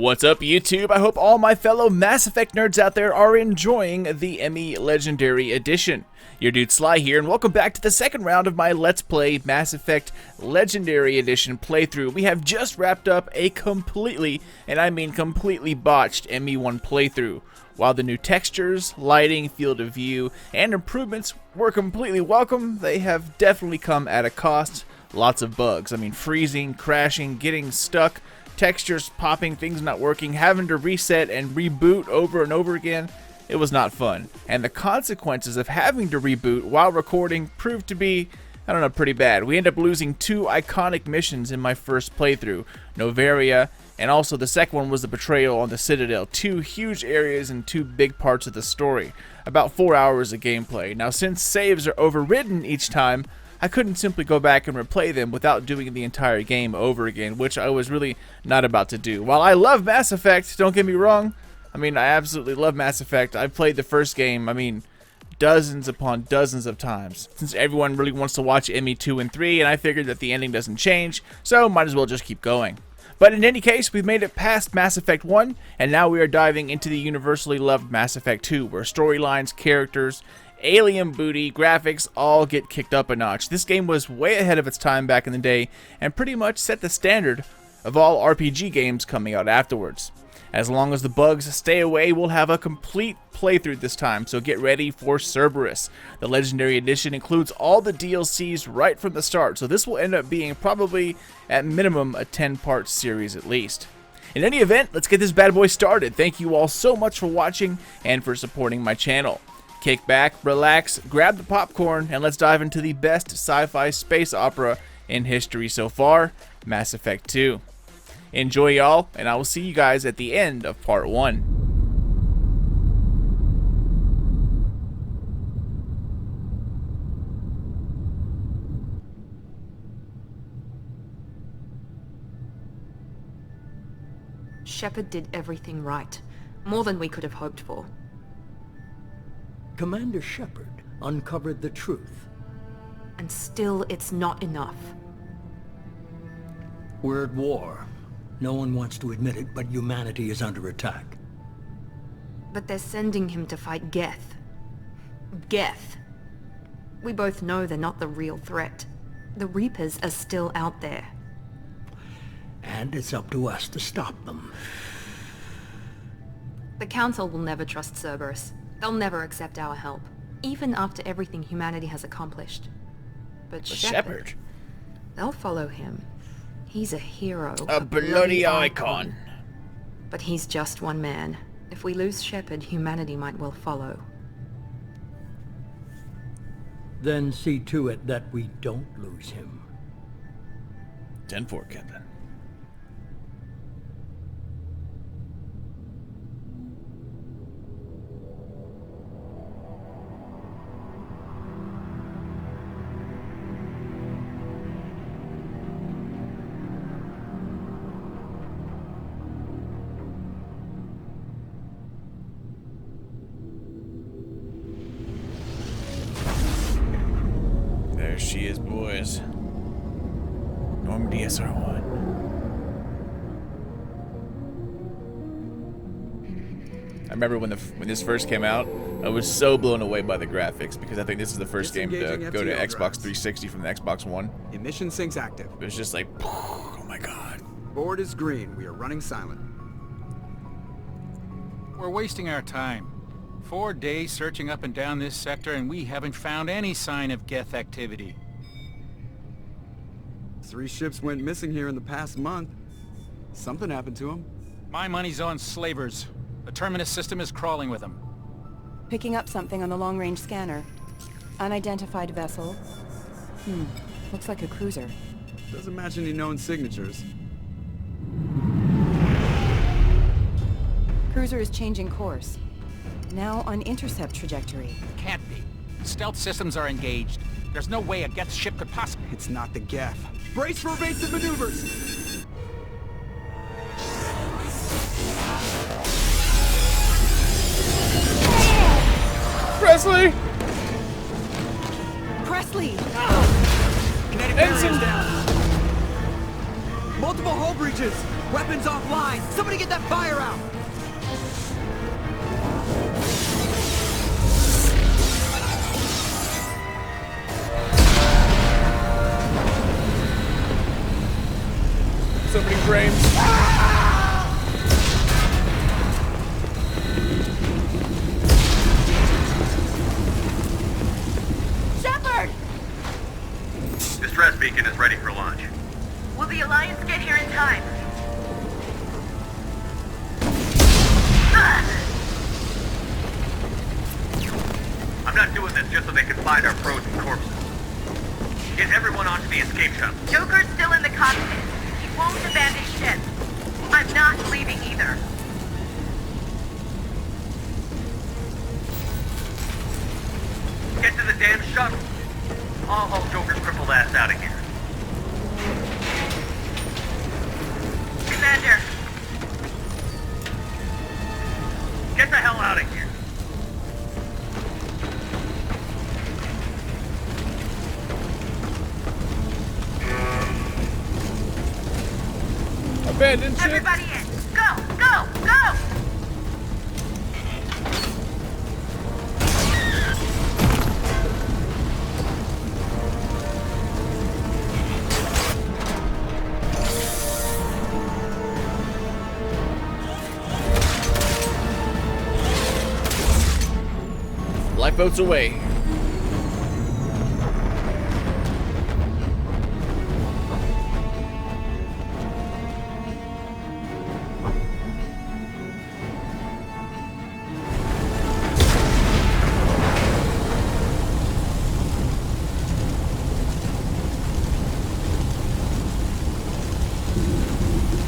What's up, YouTube? I hope all my fellow Mass Effect nerds out there are enjoying the Emmy Legendary Edition. Your dude Sly here, and welcome back to the second round of my Let's Play Mass Effect Legendary Edition playthrough. We have just wrapped up a completely, and I mean completely botched ME1 playthrough. While the new textures, lighting, field of view, and improvements were completely welcome, they have definitely come at a cost. Lots of bugs. I mean, freezing, crashing, getting stuck, textures popping, things not working, having to reset and reboot over and over again. It was not fun. And the consequences of having to reboot while recording proved to be, I don't know, pretty bad. We ended up losing two iconic missions in my first playthrough, Novaria, and also the second one was the betrayal on the Citadel. Two huge areas and two big parts of the story. About 4 hours of gameplay. Now, since saves are overridden each time, I couldn't simply go back and replay them without doing the entire game over again, which I was really not about to do. While I love Mass Effect, don't get me wrong, I mean, I absolutely love Mass Effect. I've played the first game, I mean, dozens upon dozens of times, since everyone really wants to watch ME2 and 3, and I figured that the ending doesn't change, so might as well just keep going. But in any case, we've made it past Mass Effect 1, and now we are diving into the universally loved Mass Effect 2, where storylines, characters, alien booty, graphics all get kicked up a notch. This game was way ahead of its time back in the day, and pretty much set the standard of all RPG games coming out afterwards. As long as the bugs stay away, we'll have a complete playthrough this time, so get ready for Cerberus. The Legendary Edition includes all the DLCs right from the start, so this will end up being probably, at minimum, a 10-part series at least. In any event, let's get this bad boy started. Thank you all so much for watching and for supporting my channel. Kick back, relax, grab the popcorn, and let's dive into the best sci-fi space opera in history so far, Mass Effect 2. Enjoy, y'all, and I will see you guys at the end of part 1. Shepard did everything right. More than we could have hoped for. Commander Shepard uncovered the truth. And still, it's not enough. We're at war. No one wants to admit it, but humanity is under attack. But they're sending him to fight Geth. Geth. We both know they're not the real threat. The Reapers are still out there. And it's up to us to stop them. The Council will never trust Cerberus. They'll never accept our help, even after everything humanity has accomplished. But Shepard, they'll follow him. He's a hero. A bloody icon. But he's just one man. If we lose Shepard, humanity might well follow. Then see to it that we don't lose him. 10-4, Captain. There she is, boys. Normandy SR1. I remember when this first came out, I was so blown away by the graphics because I think this is the first game to go to Xbox 360 from the Xbox One. Emission sinks active. It was just like, oh my god. Board is green. We are running silent. We're wasting our time. 4 days searching up and down this sector, and we haven't found any sign of Geth activity. 3 ships went missing here in the past month. Something happened to them. My money's on slavers. The Terminus system is crawling with them. Picking up something on the long-range scanner. Unidentified vessel. Looks like a cruiser. Doesn't match any known signatures. Cruiser is changing course. Now on intercept trajectory. Can't be. Stealth systems are engaged. There's no way a Geth ship could possibly... It's not the Geth. Brace for evasive maneuvers! Presley! Presley! Kinetic barriers down. Multiple hull breaches! Weapons offline! Somebody get that fire out! So many frames. Shepard! Distress beacon is ready for launch. Will the Alliance get here in time? I'm not doing this just so they can find our frozen corpses. Get everyone onto the escape shuttle. Joker's still in the cockpit. He won't abandon ship. I'm not leaving either. Get to the damn shuttle. I'll haul Joker's crippled ass out of here. Commander, Get the hell out of here. Abandoned ship. everybody in. Go, go, go! Lifeboats away.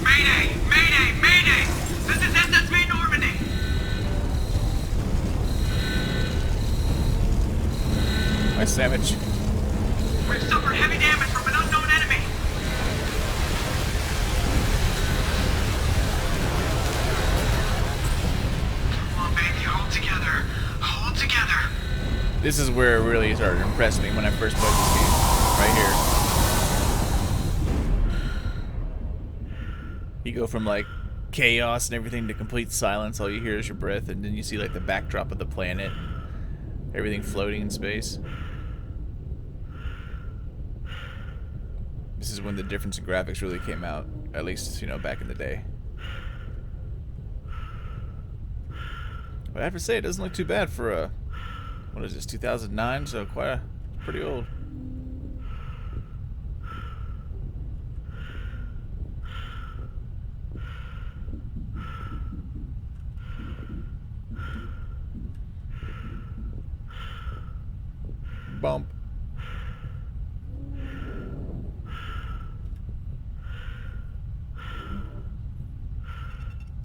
Mayday! Mayday! Mayday! This is SSV Normandy! My sandwich. We've suffered heavy damage from an unknown enemy! Come on, baby, hold together. Hold together. This is where it really started to impress me when I first played this game. Right here. You go from like chaos and everything to complete silence. All you hear is your breath, and then you see like the backdrop of the planet. Everything floating in space. This is when the difference in graphics really came out. At least, you know, back in the day. But I have to say, it doesn't look too bad for a... What is this, 2009? So pretty old. Bump.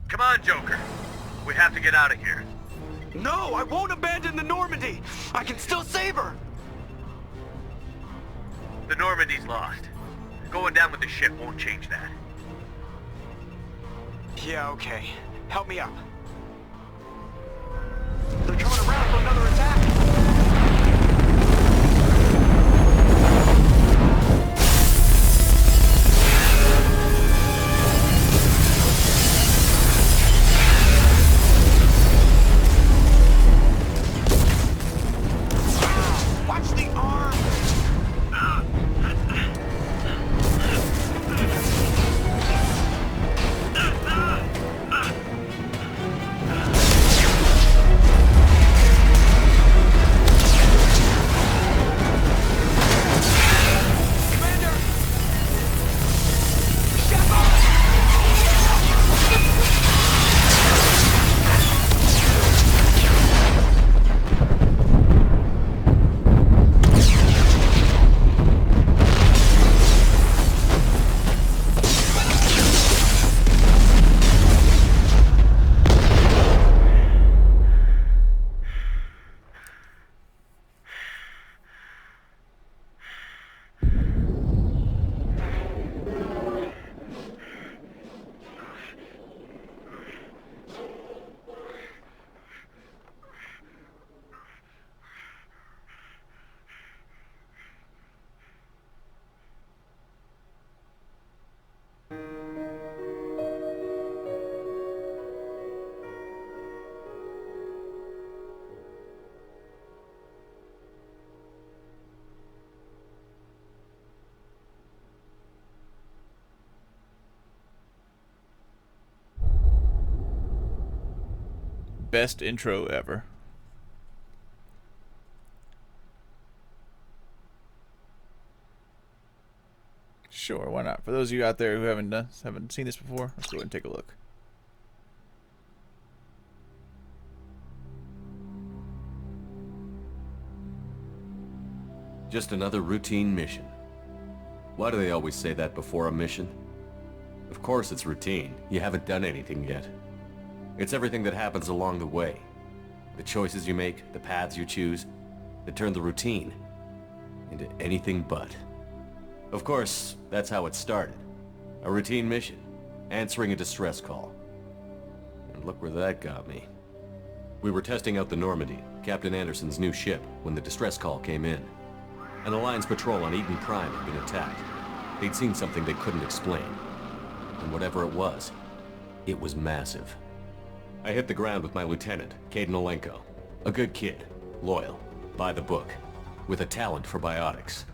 Come on, Joker. We have to get out of here. No, I won't abandon the Normandy! I can still save her! The Normandy's lost. Going down with the ship won't change that. Yeah, okay. Help me up. They're coming around for another attack! Watch the arm! best intro ever. Sure, why not? For those of you out there who haven't seen this before, let's go ahead and take a look. Just another routine mission. Why do they always say that before a mission? Of course it's routine. You haven't done anything yet. It's everything that happens along the way. The choices you make, the paths you choose, that turn the routine into anything but. Of course, that's how it started. A routine mission, answering a distress call. And look where that got me. We were testing out the Normandy, Captain Anderson's new ship, when the distress call came in. An Alliance patrol on Eden Prime had been attacked. They'd seen something they couldn't explain. And whatever it was massive. I hit the ground with my lieutenant, Caden Olenko. A good kid, loyal, by the book, with a talent for biotics.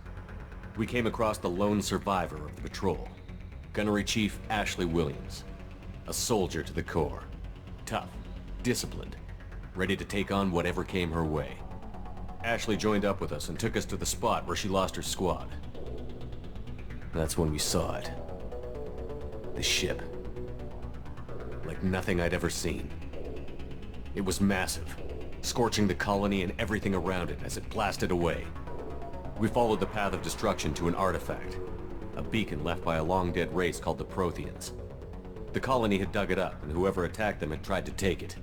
We came across the lone survivor of the patrol, Gunnery Chief Ashley Williams. A soldier to the core. Tough, disciplined, ready to take on whatever came her way. Ashley joined up with us and took us to the spot where she lost her squad. That's when we saw it. The ship. Like nothing I'd ever seen. It was massive, scorching the colony and everything around it as it blasted away. We followed the path of destruction to an artifact, a beacon left by a long-dead race called the Protheans. The colony had dug it up, and whoever attacked them had tried to take it.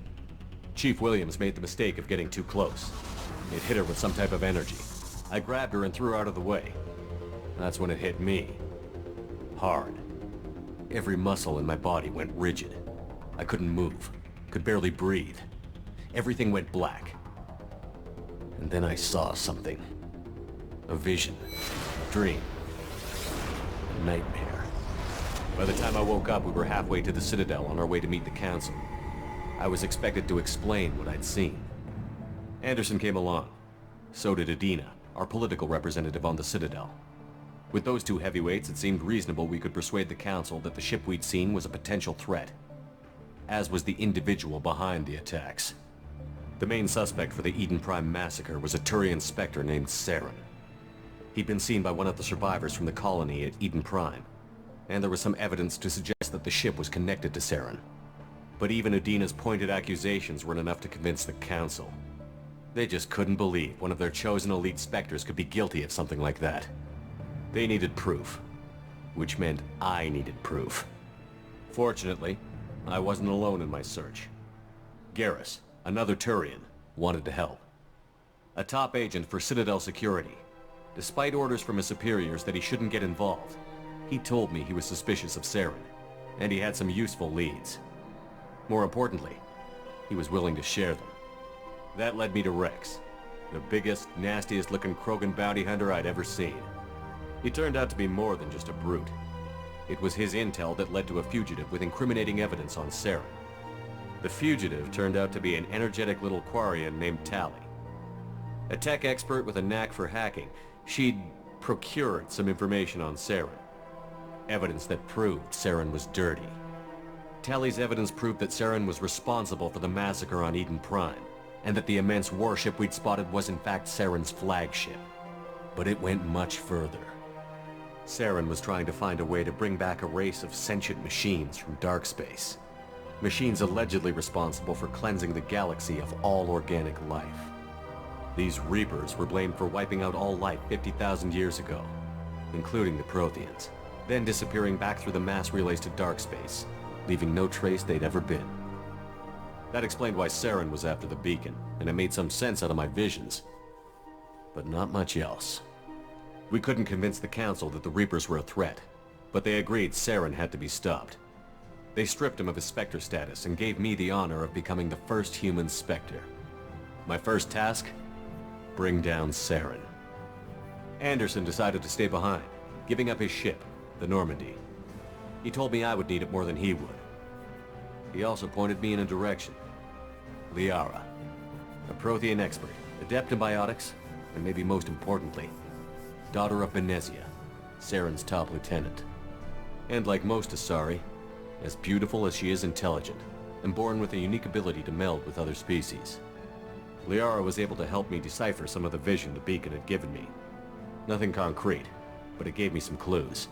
Chief Williams made the mistake of getting too close. It hit her with some type of energy. I grabbed her and threw her out of the way. That's when it hit me. Hard. Every muscle in my body went rigid. I couldn't move, could barely breathe. Everything went black. And then I saw something. A vision. A dream. A nightmare. By the time I woke up, we were halfway to the Citadel on our way to meet the Council. I was expected to explain what I'd seen. Anderson came along. So did Adina, our political representative on the Citadel. With those two heavyweights, it seemed reasonable we could persuade the Council that the ship we'd seen was a potential threat, as was the individual behind the attacks. The main suspect for the Eden Prime massacre was a Turian Spectre named Saren. He'd been seen by one of the survivors from the colony at Eden Prime, and there was some evidence to suggest that the ship was connected to Saren. But even Adina's pointed accusations weren't enough to convince the Council. They just couldn't believe one of their chosen elite Spectres could be guilty of something like that. They needed proof, which meant I needed proof. Fortunately, I wasn't alone in my search. Garrus, another Turian, wanted to help. A top agent for Citadel Security. Despite orders from his superiors that he shouldn't get involved, he told me he was suspicious of Saren, and he had some useful leads. More importantly, he was willing to share them. That led me to Rex, the biggest, nastiest-looking Krogan bounty hunter I'd ever seen. He turned out to be more than just a brute. It was his intel that led to a fugitive with incriminating evidence on Saren. The fugitive turned out to be an energetic little Quarian named Tali. A tech expert with a knack for hacking, she'd procured some information on Saren. Evidence that proved Saren was dirty. Tali's evidence proved that Saren was responsible for the massacre on Eden Prime, and that the immense warship we'd spotted was in fact Saren's flagship. But it went much further. Saren was trying to find a way to bring back a race of sentient machines from dark space. Machines allegedly responsible for cleansing the galaxy of all organic life. These Reapers were blamed for wiping out all life 50,000 years ago, including the Protheans, then disappearing back through the mass relays to dark space, leaving no trace they'd ever been. That explained why Saren was after the beacon, and it made some sense out of my visions. But not much else. We couldn't convince the Council that the Reapers were a threat, but they agreed Saren had to be stopped. They stripped him of his Spectre status and gave me the honor of becoming the first human Spectre. My first task? Bring down Saren. Anderson decided to stay behind, giving up his ship, the Normandy. He told me I would need it more than he would. He also pointed me in a direction. Liara, a Prothean expert, adept in biotics, and maybe most importantly, daughter of Benezia, Saren's top lieutenant. And like most Asari, as beautiful as she is intelligent. and born with a unique ability to meld with other species. Liara was able to help me decipher some of the vision the beacon had given me. Nothing concrete, but it gave me some clues.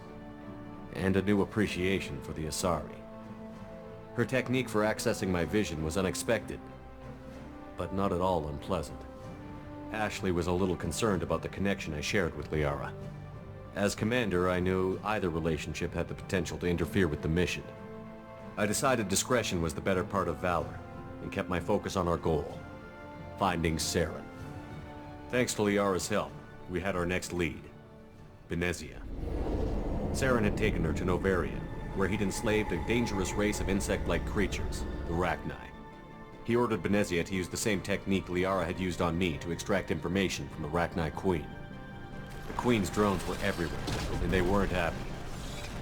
And a new appreciation for the Asari. Her technique for accessing my vision was unexpected, but not at all unpleasant. Ashley was a little concerned about the connection I shared with Liara. As commander, I knew either relationship had the potential to interfere with the mission. I decided discretion was the better part of valor, and kept my focus on our goal, finding Saren. Thanks to Liara's help, we had our next lead, Benezia. Saren had taken her to Novarian, where he'd enslaved a dangerous race of insect-like creatures, the Rachni. He ordered Benezia to use the same technique Liara had used on me to extract information from the Rachni Queen. The Queen's drones were everywhere, and they weren't happy.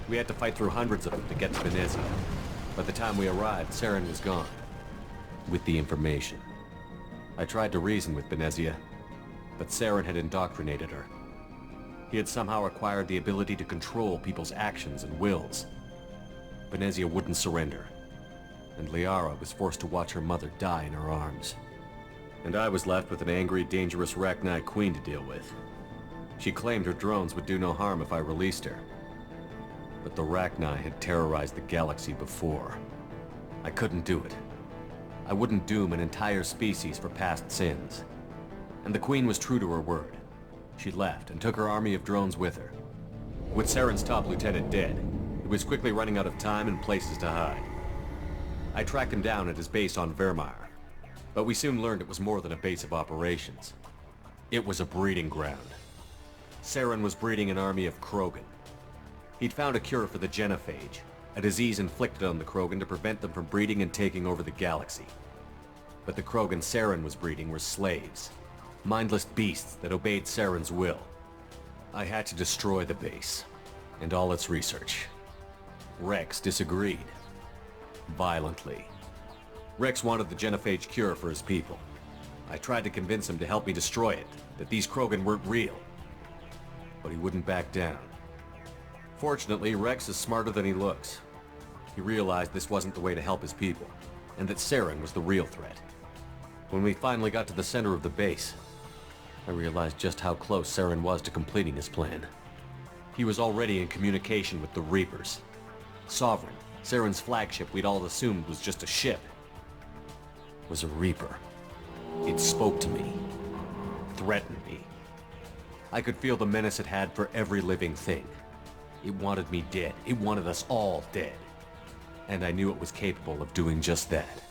We had to fight through hundreds of them to get to Benezia. By the time we arrived, Saren was gone, with the information. I tried to reason with Benezia, but Saren had indoctrinated her. He had somehow acquired the ability to control people's actions and wills. Benezia wouldn't surrender, and Liara was forced to watch her mother die in her arms. And I was left with an angry, dangerous Rachni Queen to deal with. She claimed her drones would do no harm if I released her. But the Rachni had terrorized the galaxy before. I couldn't do it. I wouldn't doom an entire species for past sins. And the Queen was true to her word. She left and took her army of drones with her. With Saren's top lieutenant dead, he was quickly running out of time and places to hide. I tracked him down at his base on Vermeer, but we soon learned it was more than a base of operations. It was a breeding ground. Saren was breeding an army of Krogan. He'd found a cure for the genophage, a disease inflicted on the Krogan to prevent them from breeding and taking over the galaxy. But the Krogan Saren was breeding were slaves, mindless beasts that obeyed Saren's will. I had to destroy the base, and all its research. Rex disagreed. Violently. Rex wanted the genophage cure for his people. I tried to convince him to help me destroy it, that these Krogan weren't real. But he wouldn't back down. Fortunately, Rex is smarter than he looks. He realized this wasn't the way to help his people, and that Saren was the real threat. When we finally got to the center of the base, I realized just how close Saren was to completing his plan. He was already in communication with the Reapers. Sovereign, Saren's flagship we'd all assumed was just a ship, was a Reaper. It spoke to me, threatened me. I could feel the menace it had for every living thing. It wanted me dead. It wanted us all dead. And I knew it was capable of doing just that.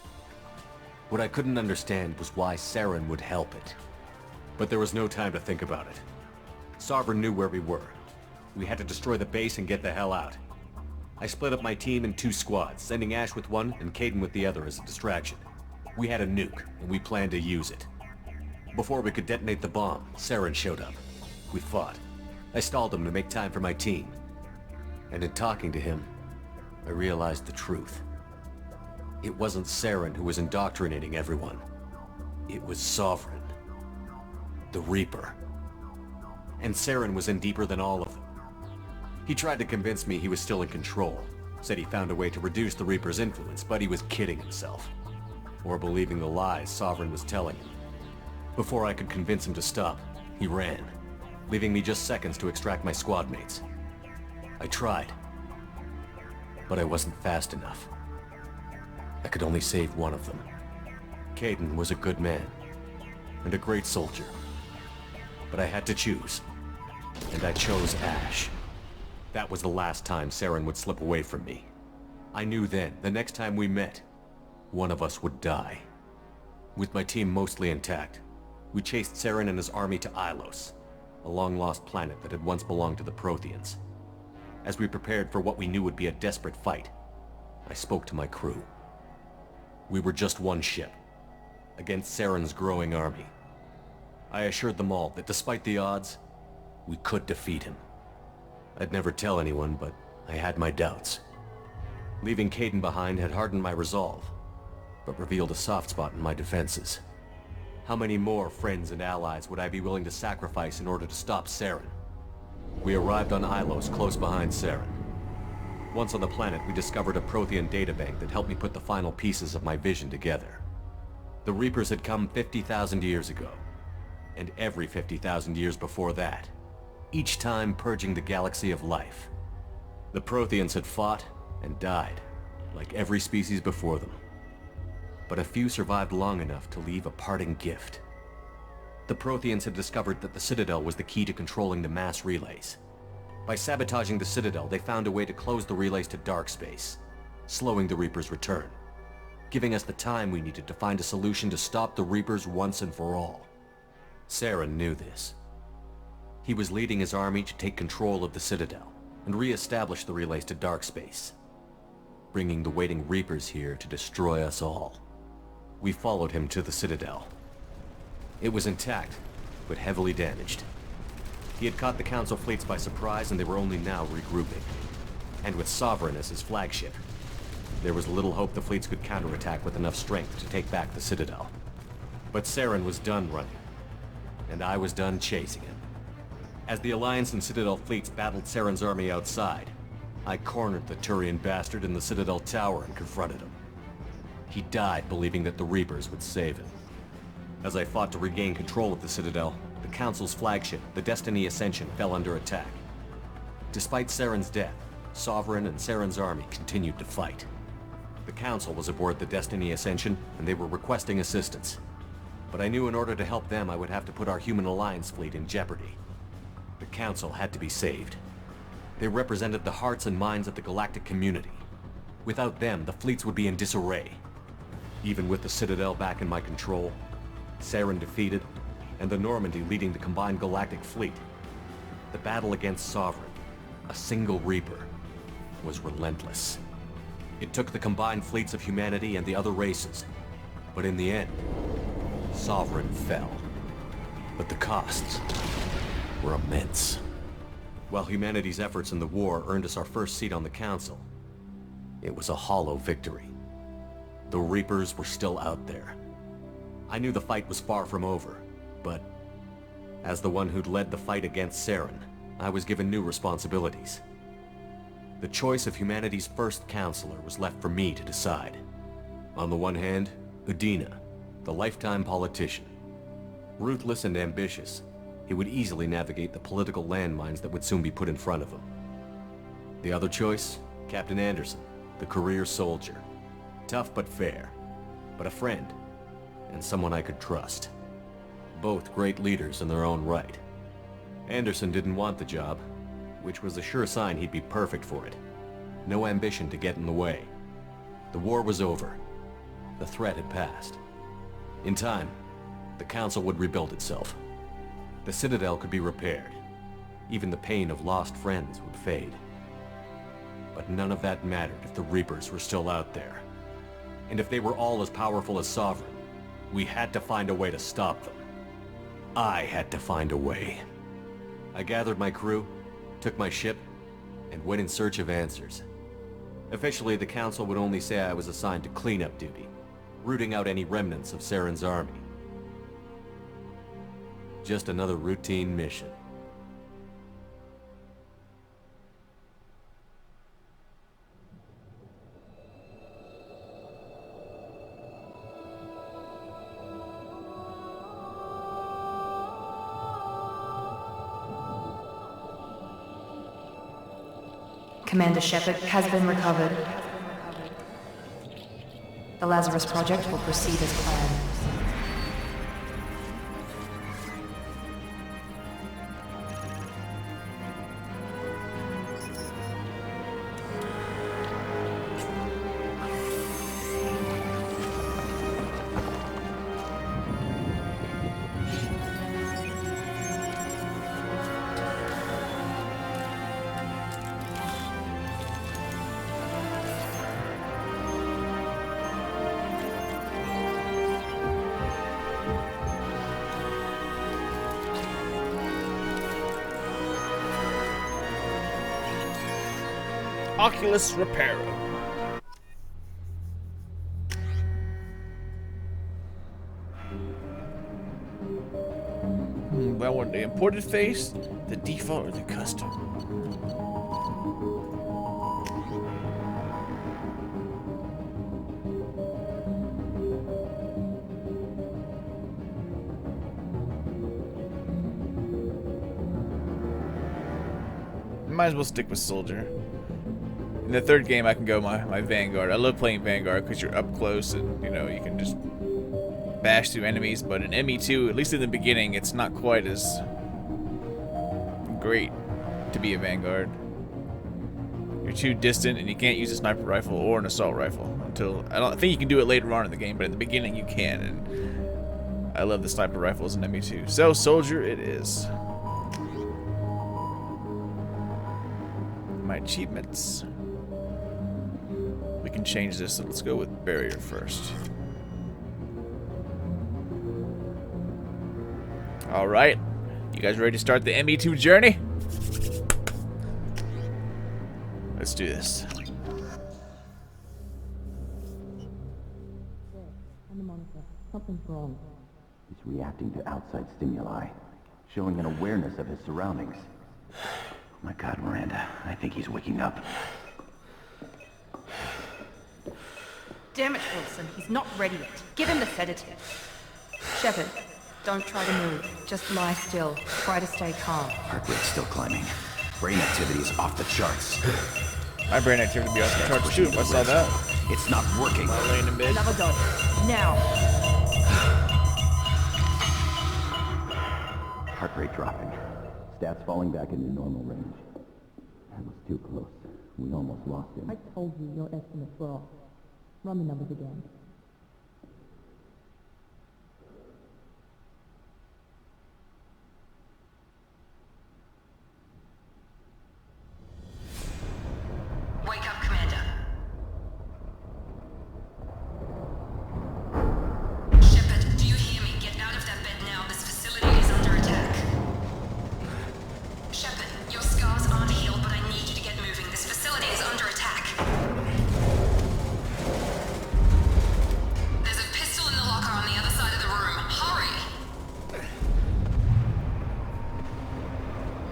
What I couldn't understand was why Saren would help it. But there was no time to think about it. Sovereign knew where we were. We had to destroy the base and get the hell out. I split up my team in 2 squads, sending Ash with one and Kaidan with the other as a distraction. We had a nuke, and we planned to use it. Before we could detonate the bomb, Saren showed up. We fought. I stalled him to make time for my team. And in talking to him, I realized the truth. It wasn't Saren who was indoctrinating everyone. It was Sovereign. The Reaper. And Saren was in deeper than all of them. He tried to convince me he was still in control. Said he found a way to reduce the Reaper's influence, but he was kidding himself. Or believing the lies Sovereign was telling him. Before I could convince him to stop, he ran, leaving me just seconds to extract my squad mates. I tried, but I wasn't fast enough. I could only save one of them. Kaidan was a good man, and a great soldier. But I had to choose, and I chose Ash. That was the last time Saren would slip away from me. I knew then, the next time we met, one of us would die. With my team mostly intact, we chased Saren and his army to Ilos, a long-lost planet that had once belonged to the Protheans. As we prepared for what we knew would be a desperate fight, I spoke to my crew. We were just one ship, against Saren's growing army. I assured them all that despite the odds, we could defeat him. I'd never tell anyone, but I had my doubts. Leaving Kaidan behind had hardened my resolve, but revealed a soft spot in my defenses. How many more friends and allies would I be willing to sacrifice in order to stop Saren? We arrived on Ilos close behind Saren. Once on the planet, we discovered a Prothean databank that helped me put the final pieces of my vision together. The Reapers had come 50,000 years ago, and every 50,000 years before that, each time purging the galaxy of life. The Protheans had fought and died, like every species before them. But a few survived long enough to leave a parting gift. The Protheans had discovered that the Citadel was the key to controlling the mass relays. By sabotaging the Citadel, they found a way to close the relays to dark space, slowing the Reapers' return, giving us the time we needed to find a solution to stop the Reapers once and for all. Saren knew this. He was leading his army to take control of the Citadel and re-establish the relays to dark space, bringing the waiting Reapers here to destroy us all. We followed him to the Citadel. It was intact, but heavily damaged. He had caught the Council fleets by surprise, and they were only now regrouping. And with Sovereign as his flagship, there was little hope the fleets could counterattack with enough strength to take back the Citadel. But Saren was done running, and I was done chasing him. As the Alliance and Citadel fleets battled Saren's army outside, I cornered the Turian bastard in the Citadel tower and confronted him. He died believing that the Reapers would save him. As I fought to regain control of the Citadel, the Council's flagship, the Destiny Ascension, fell under attack. Despite Saren's death, Sovereign and Saren's army continued to fight. The Council was aboard the Destiny Ascension, and they were requesting assistance. But I knew in order to help them, I would have to put our Human Alliance fleet in jeopardy. The Council had to be saved. They represented the hearts and minds of the galactic community. Without them, the fleets would be in disarray. Even with the Citadel back in my control, Saren defeated, and the Normandy leading the combined galactic fleet, the battle against Sovereign, a single Reaper, was relentless. It took the combined fleets of humanity and the other races, but in the end, Sovereign fell. But the costs were immense. While humanity's efforts in the war earned us our first seat on the Council, it was a hollow victory. The Reapers were still out there. I knew the fight was far from over, but as the one who'd led the fight against Saren, I was given new responsibilities. The choice of humanity's first counselor was left for me to decide. On the one hand, Udina, the lifetime politician. Ruthless and ambitious, he would easily navigate the political landmines that would soon be put in front of him. The other choice, Captain Anderson, the career soldier. Tough but fair, but a friend, and someone I could trust. Both great leaders in their own right. Anderson didn't want the job, which was a sure sign he'd be perfect for it. No ambition to get in the way. The war was over. The threat had passed. In time, the Council would rebuild itself. The Citadel could be repaired. Even the pain of lost friends would fade. But none of that mattered if the Reapers were still out there. And if they were all as powerful as Sovereign, we had to find a way to stop them. I had to find a way. I gathered my crew, took my ship, and went in search of answers. Officially, the Council would only say I was assigned to cleanup duty, rooting out any remnants of Saren's army. Just another routine mission. Commander Shepard has been recovered. The Lazarus Project will proceed as planned. Oculus Reparo. Well, what, the imported face, the default, or the custom? might as well stick with soldier. In the third game, I can go my Vanguard. I love playing Vanguard because you're up close and, you know, you can just bash through enemies. But in ME2, at least in the beginning, it's not quite as great to be a Vanguard. You're too distant and you can't use a sniper rifle or an assault rifle until... I think you can do it later on in the game, but in the beginning you can. And I love the sniper rifles in ME2. So, soldier it is. My achievements. We can change this, so let's go with barrier first. Alright, you guys ready to start the ME2 journey? Let's do this. Something's wrong. He's reacting to outside stimuli, showing an awareness of his surroundings. Oh my God, Miranda, I think he's waking up. Damn it, Wilson. He's not ready yet. Give him the sedative. Shepard, don't try to move. Just lie still. Try to stay calm. Heart rate's still climbing. Brain activity is off the charts. My brain activity be off the charts too, if I saw that. It's not working. I'm laying in bed. Another dose. Now. Heart rate dropping. Stats falling back into normal range. That was too close. We almost lost him. I told you your estimates were off. Run the numbers again. Wake up, Commander. Shepard, do you hear me? Get out of that bed now. This facility is under attack. Shepard, your scars aren't healed, but I need you to get moving. This facility is under attack. There's a pistol in the locker on the other side of the room. Hurry!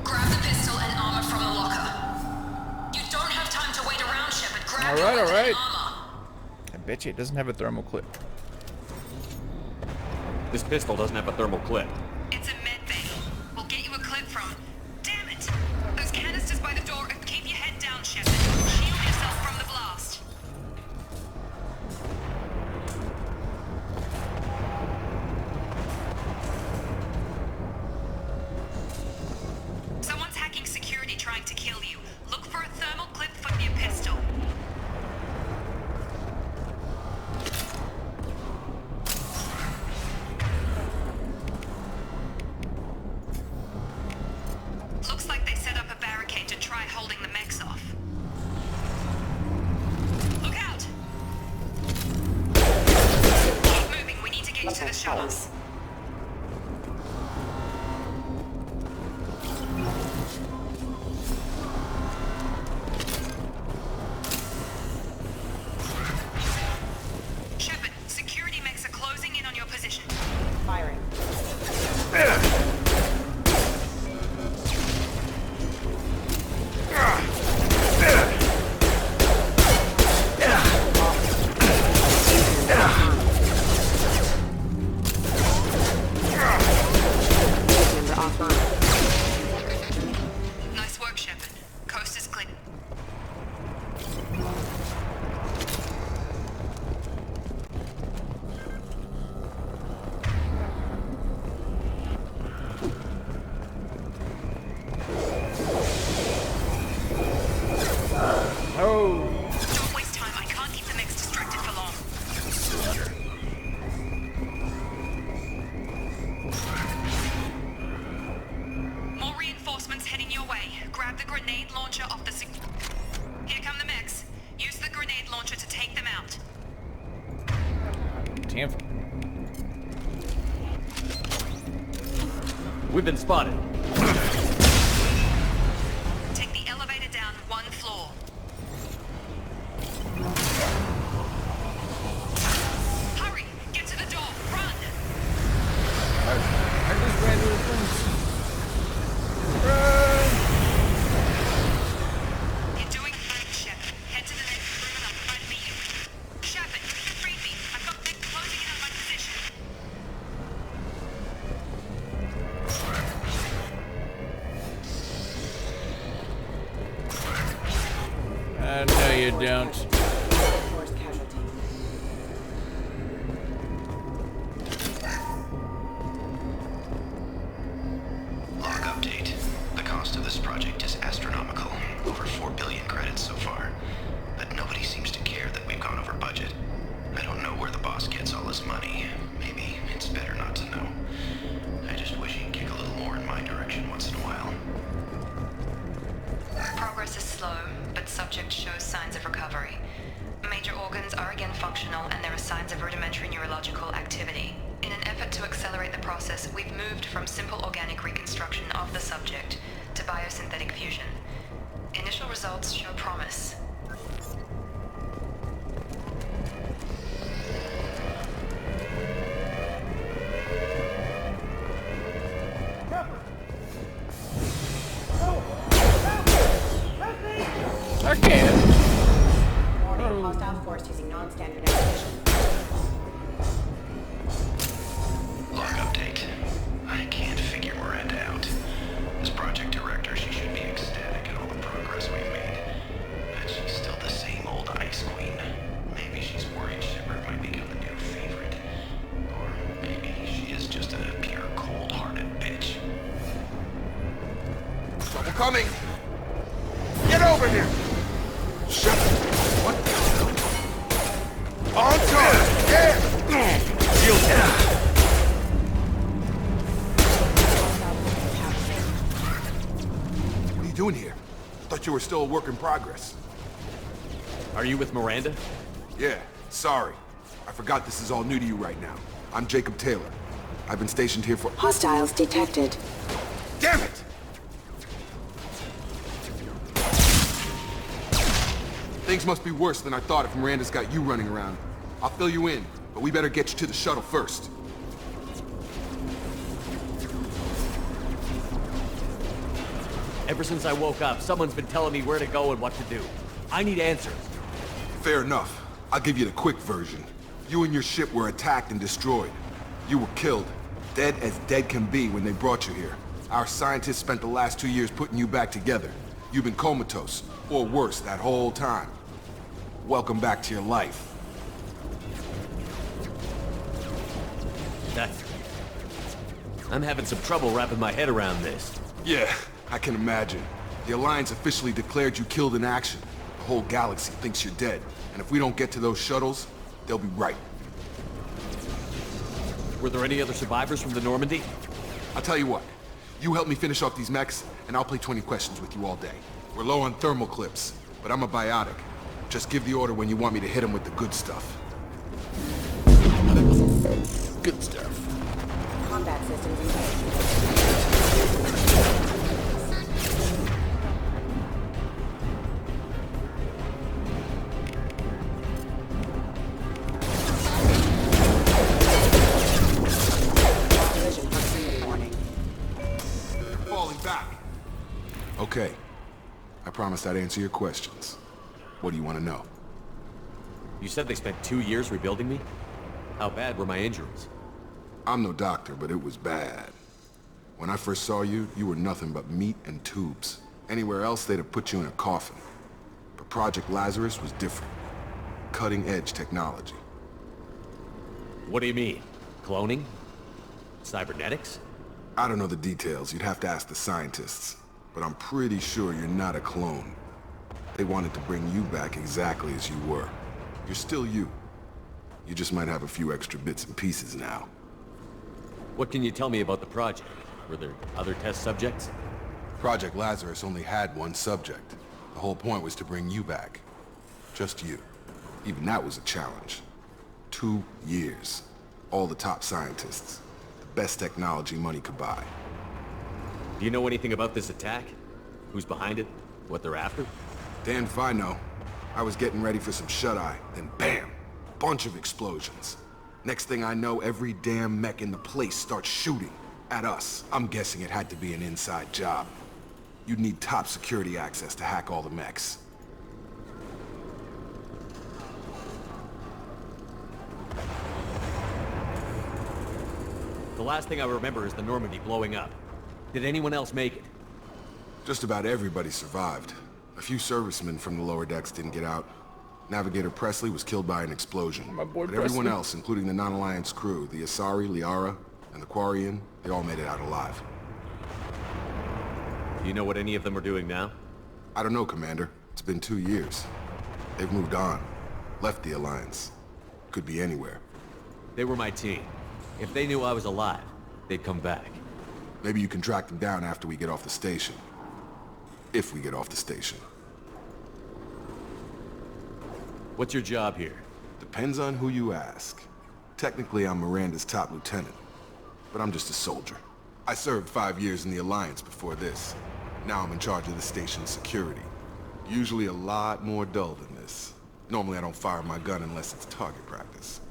Grab the pistol and armor from the locker. You don't have time to wait around, Shepard. Grab your weapon and armor. I bet you it doesn't have a thermal clip. This pistol doesn't have a thermal clip. It's a med bay. We'll get you a clip from... Damn it! Those canisters by the door. Keep your head down, Shepard. Shield yourself from the blast. Someone's hacking security trying to kill you. Look for a thermal clip from your pistol. Looks like they set up a barricade to try holding the mechs off. Look out! Keep moving, we need to get to the shuttles. Shepard, security mechs are closing in on your position. Firing. Nice work, Shepard. Coast is clear. Oh! Don't waste time. I can't keep the mechs distracted for long. More reinforcements heading your way. Grab the grenade launcher off the Here come the mechs. Use the grenade launcher to take them out. Damn. We've been spotted. Take the elevator down one floor. Hurry! Get to the door! Run! I just ran to the fence. You're doing fine, Shepard. Head to the next room and I'll try to meet you. Shepard, read me. I've got mechs closing in on my position. No, you don't. Forced casualty. Log update. The cost of this project is astronomical. Over 4 billion credits so far. But nobody seems to care that we've gone over budget. I don't know where the boss gets all his money. Maybe it's better not to know. I just wish he'd kick a little more in my direction once in a while. Progress is slow, but subject shows signs of recovery. Major organs are again functional, and there are signs of rudimentary neurological activity. In an effort to accelerate the process, we've moved from simple organic reconstruction of the subject to biosynthetic fusion. Initial results show promise. Okay. Warning, hostile force using non-standard ammunition. Log update. I can't figure Miranda out. As project director, she should be ecstatic at all the progress we've made. But she's still the same old ice queen. Maybe she's worried Shepard might become the new favorite. Or maybe she is just a pure cold-hearted bitch. Trouble coming! Get over here! Shepard! What the hell? On target! Yeah! Shield down! What are you doing here? I thought you were still a work in progress. Are you with Miranda? Yeah, sorry. I forgot this is all new to you right now. I'm Jacob Taylor. I've been stationed here for— Hostiles detected. Damn it! Things must be worse than I thought if Miranda's got you running around. I'll fill you in, but we better get you to the shuttle first. Ever since I woke up, someone's been telling me where to go and what to do. I need answers. Fair enough. I'll give you the quick version. You and your ship were attacked and destroyed. You were killed. Dead as dead can be when they brought you here. Our scientists spent the last 2 years putting you back together. You've been comatose, or worse, that whole time. Welcome back to your life. I'm having some trouble wrapping my head around this. Yeah, I can imagine. The Alliance officially declared you killed in action. The whole galaxy thinks you're dead. And if we don't get to those shuttles, they'll be right. Were there any other survivors from the Normandy? I'll tell you what. You help me finish off these mechs, and I'll play 20 questions with you all day. We're low on thermal clips, but I'm a biotic. Just give the order when you want me to hit them with the good stuff. Good stuff. Combat systems engaged. Collision proximity warning. You're falling back. Okay. I promised I'd answer your questions. What do you want to know? You said they spent 2 years rebuilding me? How bad were my injuries? I'm no doctor, but it was bad. When I first saw you, you were nothing but meat and tubes. Anywhere else, they'd have put you in a coffin. But Project Lazarus was different. Cutting-edge technology. What do you mean? Cloning? Cybernetics? I don't know the details. You'd have to ask the scientists. But I'm pretty sure you're not a clone. They wanted to bring you back exactly as you were. You're still you. You just might have a few extra bits and pieces now. What can you tell me about the project? Were there other test subjects? Project Lazarus only had one subject. The whole point was to bring you back. Just you. Even that was a challenge. 2 years. All the top scientists. The best technology money could buy. Do you know anything about this attack? Who's behind it? What they're after? Damn if I know. I was getting ready for some shut-eye, then bam! Bunch of explosions. Next thing I know, every damn mech in the place starts shooting. At us. I'm guessing it had to be an inside job. You'd need top security access to hack all the mechs. The last thing I remember is the Normandy blowing up. Did anyone else make it? Just about everybody survived. A few servicemen from the lower decks didn't get out. Navigator Presley was killed by an explosion. My boy but everyone Presley. else, including the non-Alliance crew, the Asari, Liara, and the Quarian, they all made it out alive. Do you know what any of them are doing now? I don't know, Commander. It's been 2 years. They've moved on. Left the Alliance. Could be anywhere. They were my team. If they knew I was alive, they'd come back. Maybe you can track them down after we get off the station. If we get off the station. What's your job here? Depends on who you ask. Technically, I'm Miranda's top lieutenant. But I'm just a soldier. I served 5 years in the Alliance before this. Now I'm in charge of the station's security. Usually a lot more dull than this. Normally I don't fire my gun unless it's target practice.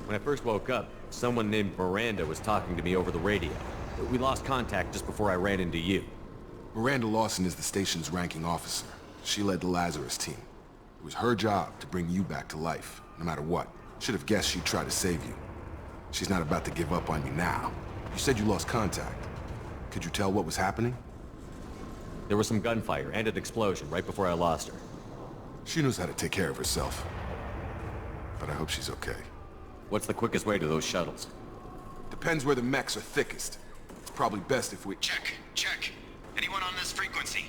When I first woke up, someone named Miranda was talking to me over the radio. We lost contact just before I ran into you. Miranda Lawson is the station's ranking officer. She led the Lazarus team. It was her job to bring you back to life, no matter what. Should have guessed she'd try to save you. She's not about to give up on you now. You said you lost contact. Could you tell what was happening? There was some gunfire and an explosion right before I lost her. She knows how to take care of herself. But I hope she's okay. What's the quickest way to those shuttles? Depends where the mechs are thickest. It's probably best if we... Check. Anyone on this frequency?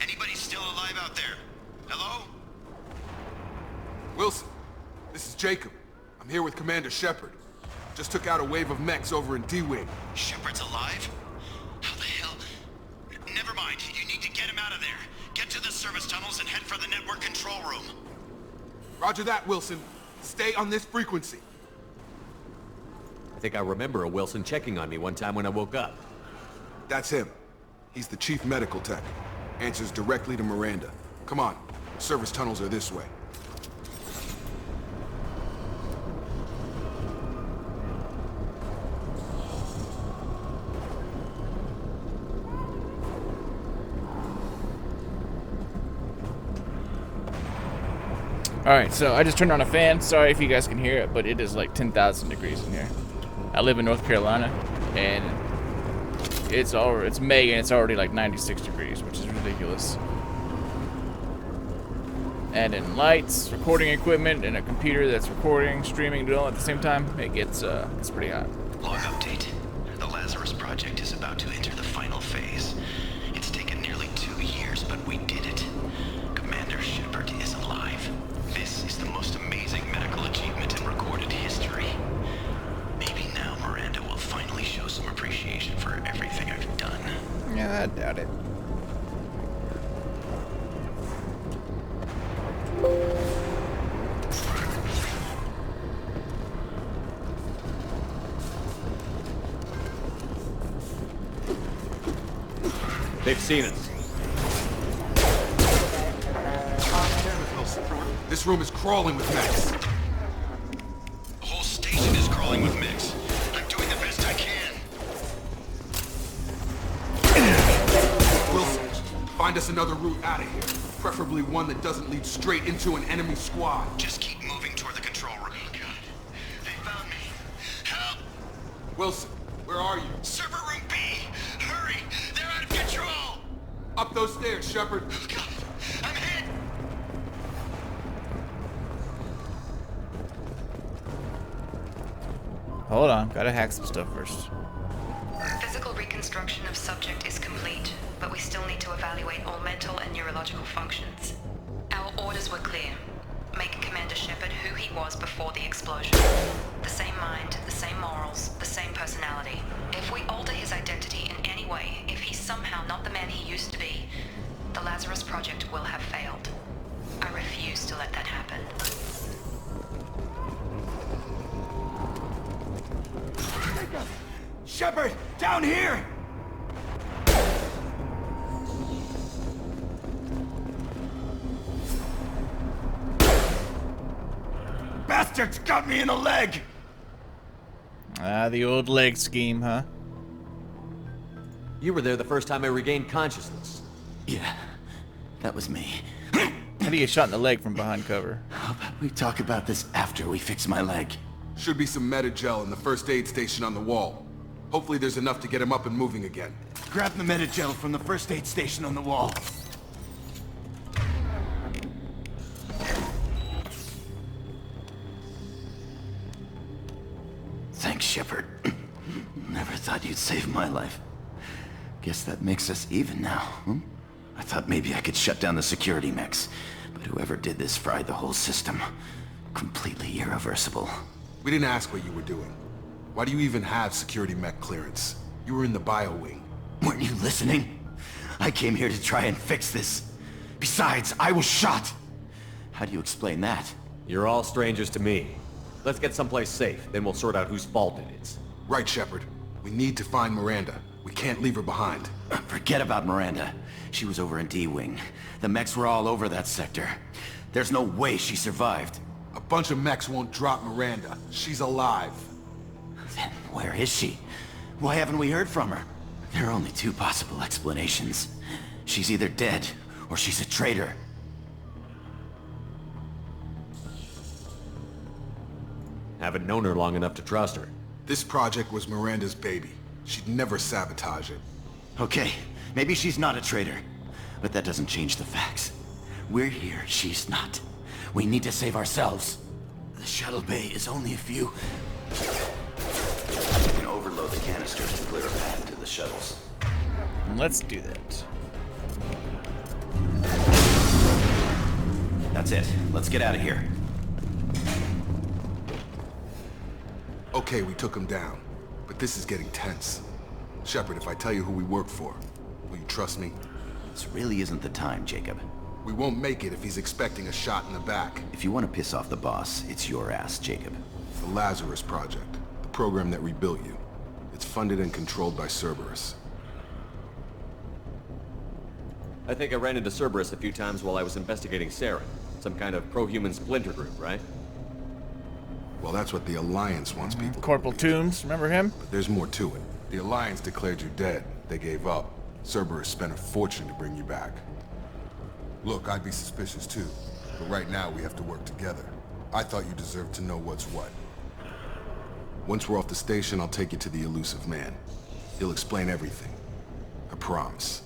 Anybody still alive out there? Hello? Wilson, this is Jacob. I'm here with Commander Shepard. Just took out a wave of mechs over in D-Wing. Shepard's alive? How the hell? Never mind. You need to get him out of there. Get to the service tunnels and head for the network control room. Roger that, Wilson. Stay on this frequency. I think I remember a Wilson checking on me one time when I woke up. That's him. He's the chief medical tech. Answers directly to Miranda. Come on. Service tunnels are this way. Alright, so I just turned on a fan. Sorry if you guys can hear it, but it is like 10,000 degrees in here. I live in North Carolina, and it's May, and it's already like 96 degrees, which is ridiculous. And in lights, recording equipment, and a computer that's recording, streaming, doing all at the same time, it gets pretty hot. Log update. The Lazarus Project is about to enter the final phase. It's taken nearly 2 years, but we did it. Commander Shepard is alive. This is the most amazing medical achievement in recorded history. Maybe now Miranda will finally show some appreciation for everything I've done. Yeah, I doubt it. They've seen us. This room is crawling with mechs. The whole station is crawling with mix. I'm doing the best I can. Wilson, find us another route out of here. Preferably one that doesn't lead straight into an enemy squad. Just keep moving toward the control room. Oh, God. They found me. Help! Wilson, where are you? Server room B! Hurry! They're out of control! Up those stairs, Shepard. Oh, God. I'm hit! Hold on, gotta hack some stuff first. Physical reconstruction of subject is complete, but we still need to evaluate all mental and neurological functions. Our orders were clear. Make Commander Shepard who he was before the explosion. The same mind, the same morals, the same personality. If we alter his identity in any way, if he's somehow not the man he used to be, the Lazarus Project will have failed. I refuse to let that happen. Shepard, down here! Bastards got me in the leg! Ah, the old leg scheme, huh? You were there the first time I regained consciousness. Yeah, that was me. How do you get shot in the leg from behind cover? How about we talk about this after we fix my leg? Should be some Metagel in the first aid station on the wall. Hopefully there's enough to get him up and moving again. Grab the Metagel from the first aid station on the wall. Shepard. Never thought you'd save my life. Guess that makes us even now, hmm? I thought maybe I could shut down the security mechs, but whoever did this fried the whole system. Completely irreversible. We didn't ask what you were doing. Why do you even have security mech clearance? You were in the bio wing. Weren't you listening? I came here to try and fix this. Besides, I was shot! How do you explain that? You're all strangers to me. Let's get someplace safe, then we'll sort out whose fault it is. Right, Shepard. We need to find Miranda. We can't leave her behind. Forget about Miranda. She was over in D-Wing. The mechs were all over that sector. There's no way she survived. A bunch of mechs won't drop Miranda. She's alive. Then where is she? Why haven't we heard from her? There are only two possible explanations. She's either dead, or she's a traitor. Haven't known her long enough to trust her. This project was Miranda's baby. She'd never sabotage it. Okay, maybe she's not a traitor. But that doesn't change the facts. We're here, she's not. We need to save ourselves. The shuttle bay is only a few... You can overload the canisters to clear a path to the shuttles. Let's do that. That's it. Let's get out of here. Okay, we took him down. But this is getting tense. Shepard, if I tell you who we work for, will you trust me? This really isn't the time, Jacob. We won't make it if he's expecting a shot in the back. If you want to piss off the boss, it's your ass, Jacob. The Lazarus Project. The program that rebuilt you. It's funded and controlled by Cerberus. I think I ran into Cerberus a few times while I was investigating Saren. Some kind of pro-human splinter group, right? Well, that's what the Alliance wants people to Corporal believe. Toombs, remember him? But there's more to it. The Alliance declared you dead. They gave up. Cerberus spent a fortune to bring you back. Look, I'd be suspicious too. But right now, we have to work together. I thought you deserved to know what's what. Once we're off the station, I'll take you to the elusive man. He'll explain everything. I promise.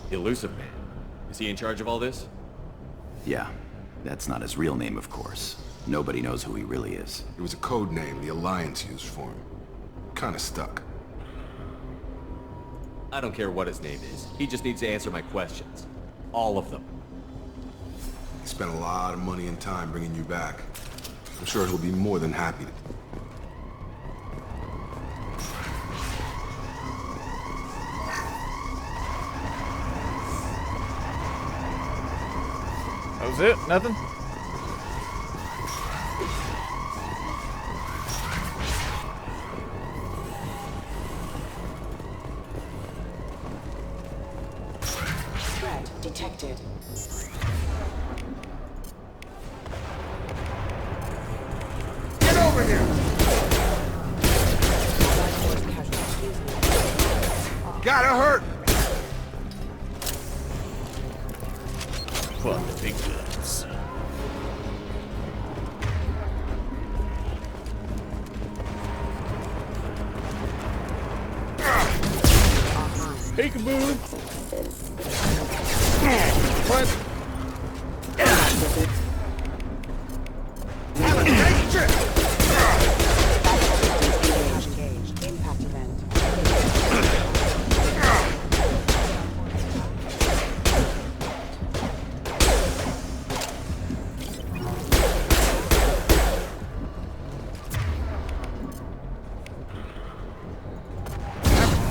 Elusive Man. Is he in charge of all this? Yeah, that's not his real name, of course. Nobody knows who he really is. It was a code name the Alliance used for him. Kinda stuck. I don't care what his name is. He just needs to answer my questions. All of them. He spent a lot of money and time bringing you back. I'm sure he'll be more than happy to. That was it? Nothing? Threat detected. Get over here! Gotta hurt! Well, the big guns. Peekaboo! What? Have a great trip! Engaged. Impact event.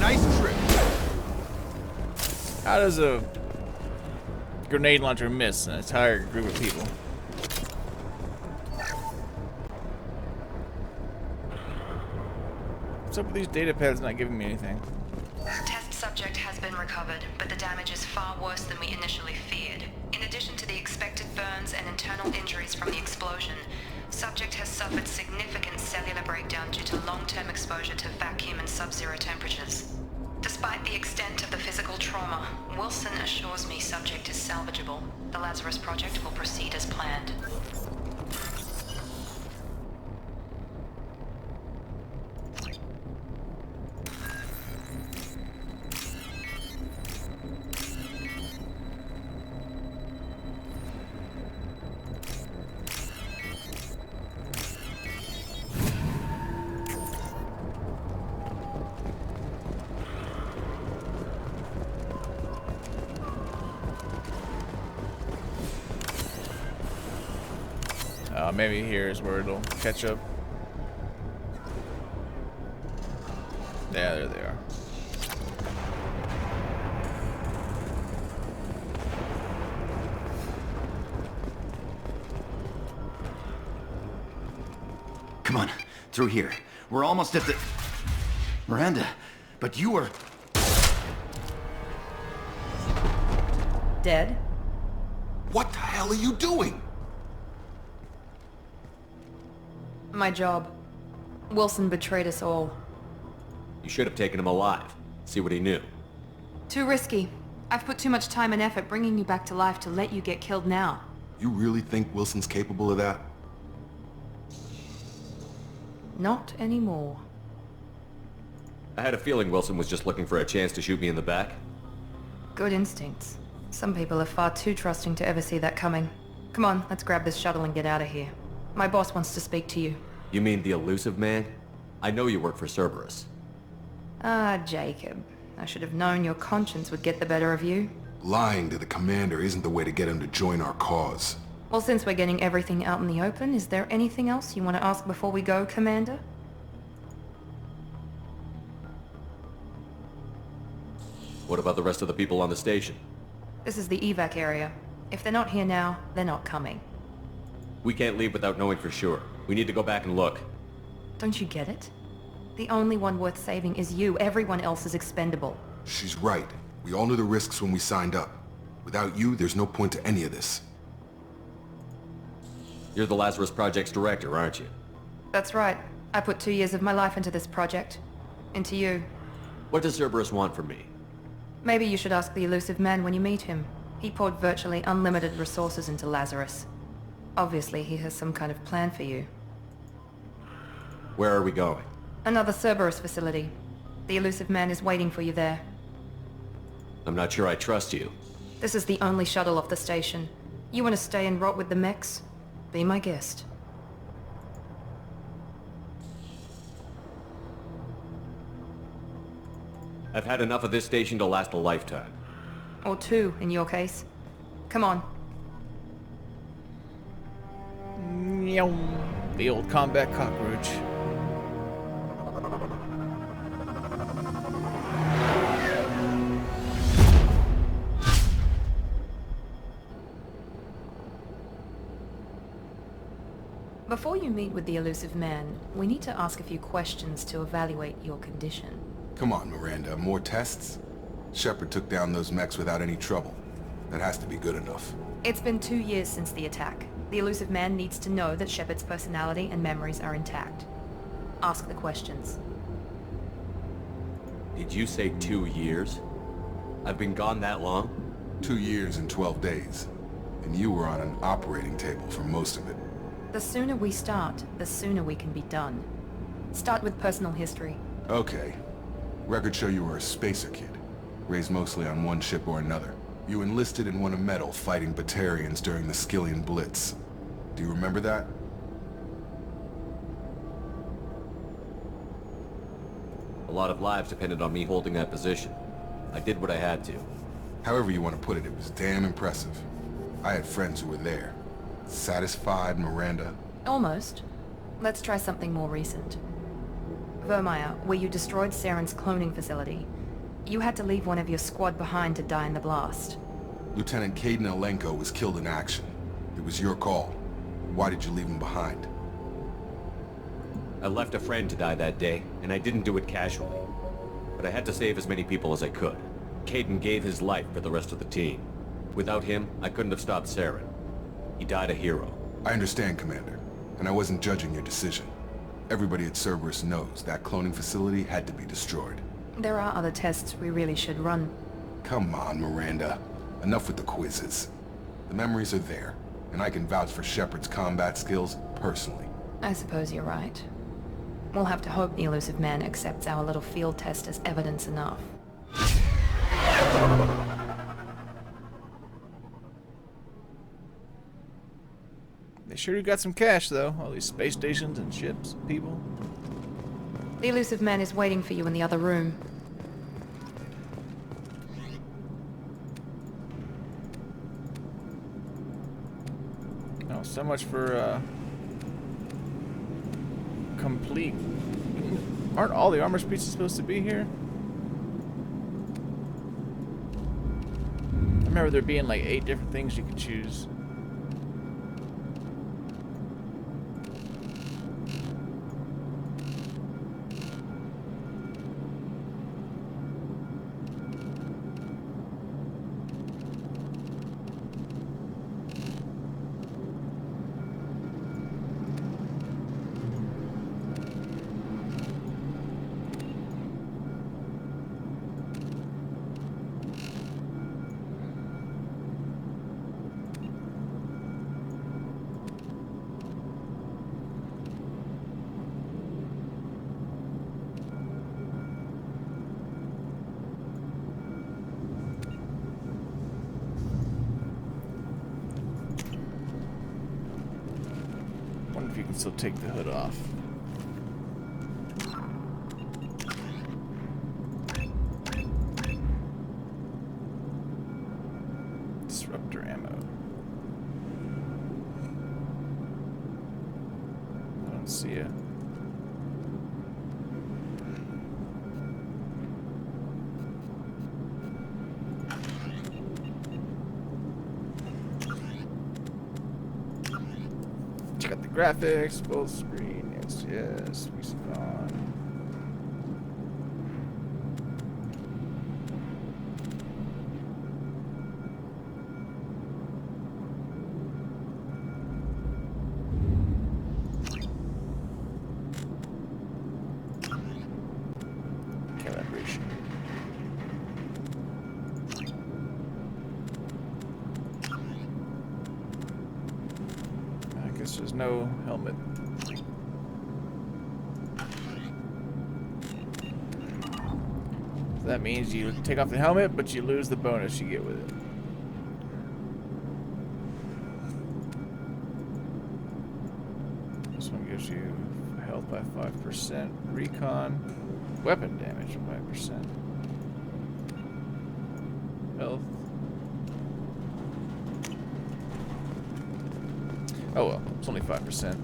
Nice trip. How does a grenade launcher miss an entire group of people? What's up with these data pads not giving me anything? Test subject has been recovered, but the damage is far worse than we initially feared. In addition to the expected burns and internal injuries from the explosion, subject has suffered significant cellular breakdown due to long-term exposure to vacuum and sub-zero temperatures. Despite the extent of the physical trauma, Wilson assures me subject is salvageable. The Lazarus Project will proceed as planned. Maybe here is where it'll catch up. Yeah, there they are. Come on, through here. We're almost at the... Miranda, but you were... Dead? What the hell are you doing? My job. Wilson betrayed us all. You should have taken him alive. See what he knew. Too risky. I've put too much time and effort bringing you back to life to let you get killed now. You really think Wilson's capable of that? Not anymore. I had a feeling Wilson was just looking for a chance to shoot me in the back. Good instincts. Some people are far too trusting to ever see that coming. Come on, let's grab this shuttle and get out of here. My boss wants to speak to you. You mean the elusive man? I know you work for Cerberus. Ah, Jacob. I should have known your conscience would get the better of you. Lying to the commander isn't the way to get him to join our cause. Well, since we're getting everything out in the open, is there anything else you want to ask before we go, Commander? What about the rest of the people on the station? This is the evac area. If they're not here now, they're not coming. We can't leave without knowing for sure. We need to go back and look. Don't you get it? The only one worth saving is you. Everyone else is expendable. She's right. We all knew the risks when we signed up. Without you, there's no point to any of this. You're the Lazarus Project's director, aren't you? That's right. I put 2 years of my life into this project. Into you. What does Cerberus want from me? Maybe you should ask the elusive man when you meet him. He poured virtually unlimited resources into Lazarus. Obviously, he has some kind of plan for you. Where are we going? Another Cerberus facility. The elusive man is waiting for you there. I'm not sure I trust you. This is the only shuttle off the station. You want to stay and rot with the mechs? Be my guest. I've had enough of this station to last a lifetime. Or 2, in your case. Come on. The old combat cockroach. Before you meet with the elusive man, we need to ask a few questions to evaluate your condition. Come on, Miranda. More tests? Shepard took down those mechs without any trouble. That has to be good enough. It's been 2 years since the attack. The elusive man needs to know that Shepard's personality and memories are intact. Ask the questions. Did you say 2 years? I've been gone that long? 2 years and 12 days. And you were on an operating table for most of it. The sooner we start, the sooner we can be done. Start with personal history. Okay. Records show you were a spacer kid. Raised mostly on one ship or another. You enlisted and won a medal fighting Batarians during the Skillian Blitz. Do you remember that? A lot of lives depended on me holding that position. I did what I had to. However you want to put it, it was damn impressive. I had friends who were there. Satisfied, Miranda? Almost. Let's try something more recent. Vermeer, where you destroyed Saren's cloning facility. You had to leave one of your squad behind to die in the blast. Lieutenant Caden Alenko was killed in action. It was your call. Why did you leave him behind? I left a friend to die that day, and I didn't do it casually. But I had to save as many people as I could. Caden gave his life for the rest of the team. Without him, I couldn't have stopped Saren. He died a hero. I understand, Commander, and I wasn't judging your decision. Everybody at Cerberus knows that cloning facility had to be destroyed. There are other tests we really should run. Come on, Miranda. Enough with the quizzes. The memories are there, and I can vouch for Shepard's combat skills personally. I suppose you're right. We'll have to hope the elusive man accepts our little field test as evidence enough. They sure got some cash, though. All these space stations and ships and people. The elusive man is waiting for you in the other room. Oh, so much for complete. Aren't all the armor species supposed to be here? I remember there being like 8 different things you could choose. Wonder if you can still take the hood off. Disruptor ammo. I don't see it. Check out the graphics, full screen, yes, respawn. Calibration. I guess there's no helmet. So that means you take off the helmet, but you lose the bonus you get with it. This one gives you health by 5%, recon, weapon damage by 5%, health. Oh well, it's only 5%.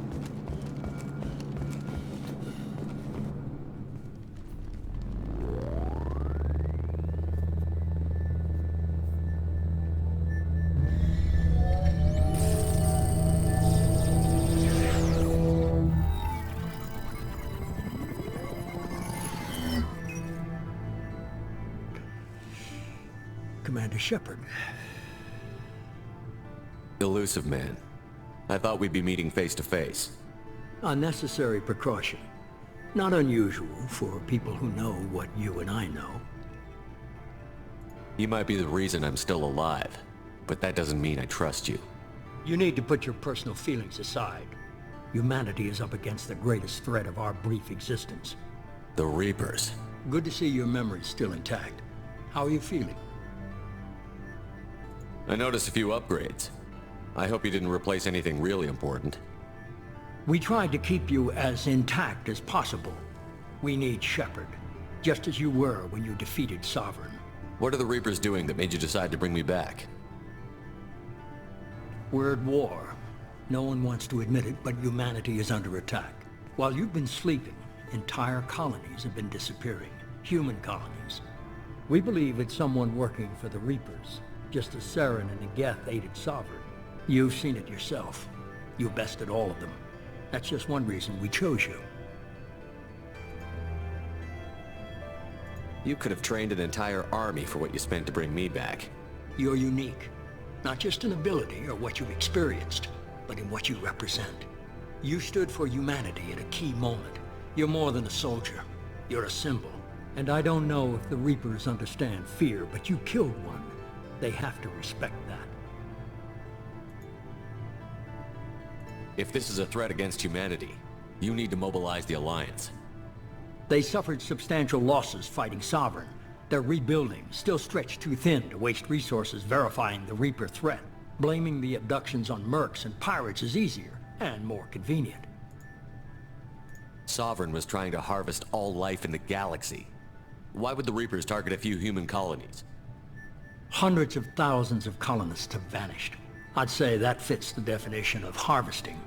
Commander Shepard. Elusive man. I thought we'd be meeting face to face. Unnecessary precaution. Not unusual for people who know what you and I know. You might be the reason I'm still alive, but that doesn't mean I trust you. You need to put your personal feelings aside. Humanity is up against the greatest threat of our brief existence. The Reapers. Good to see your memory's still intact. How are you feeling? I noticed a few upgrades. I hope you didn't replace anything really important. We tried to keep you as intact as possible. We need Shepard, just as you were when you defeated Sovereign. What are the Reapers doing that made you decide to bring me back? We're at war. No one wants to admit it, but humanity is under attack. While you've been sleeping, entire colonies have been disappearing. Human colonies. We believe it's someone working for the Reapers, just as Saren and Geth aided Sovereign. You've seen it yourself. You bested all of them. That's just one reason we chose you. You could have trained an entire army for what you spent to bring me back. You're unique. Not just in ability or what you've experienced, but in what you represent. You stood for humanity at a key moment. You're more than a soldier. You're a symbol. And I don't know if the Reapers understand fear, but you killed one. They have to respect that. If this is a threat against humanity, you need to mobilize the Alliance. They suffered substantial losses fighting Sovereign. They're rebuilding, still stretched too thin to waste resources verifying the Reaper threat. Blaming the abductions on mercs and pirates is easier, and more convenient. Sovereign was trying to harvest all life in the galaxy. Why would the Reapers target a few human colonies? Hundreds of thousands of colonists have vanished. I'd say that fits the definition of harvesting.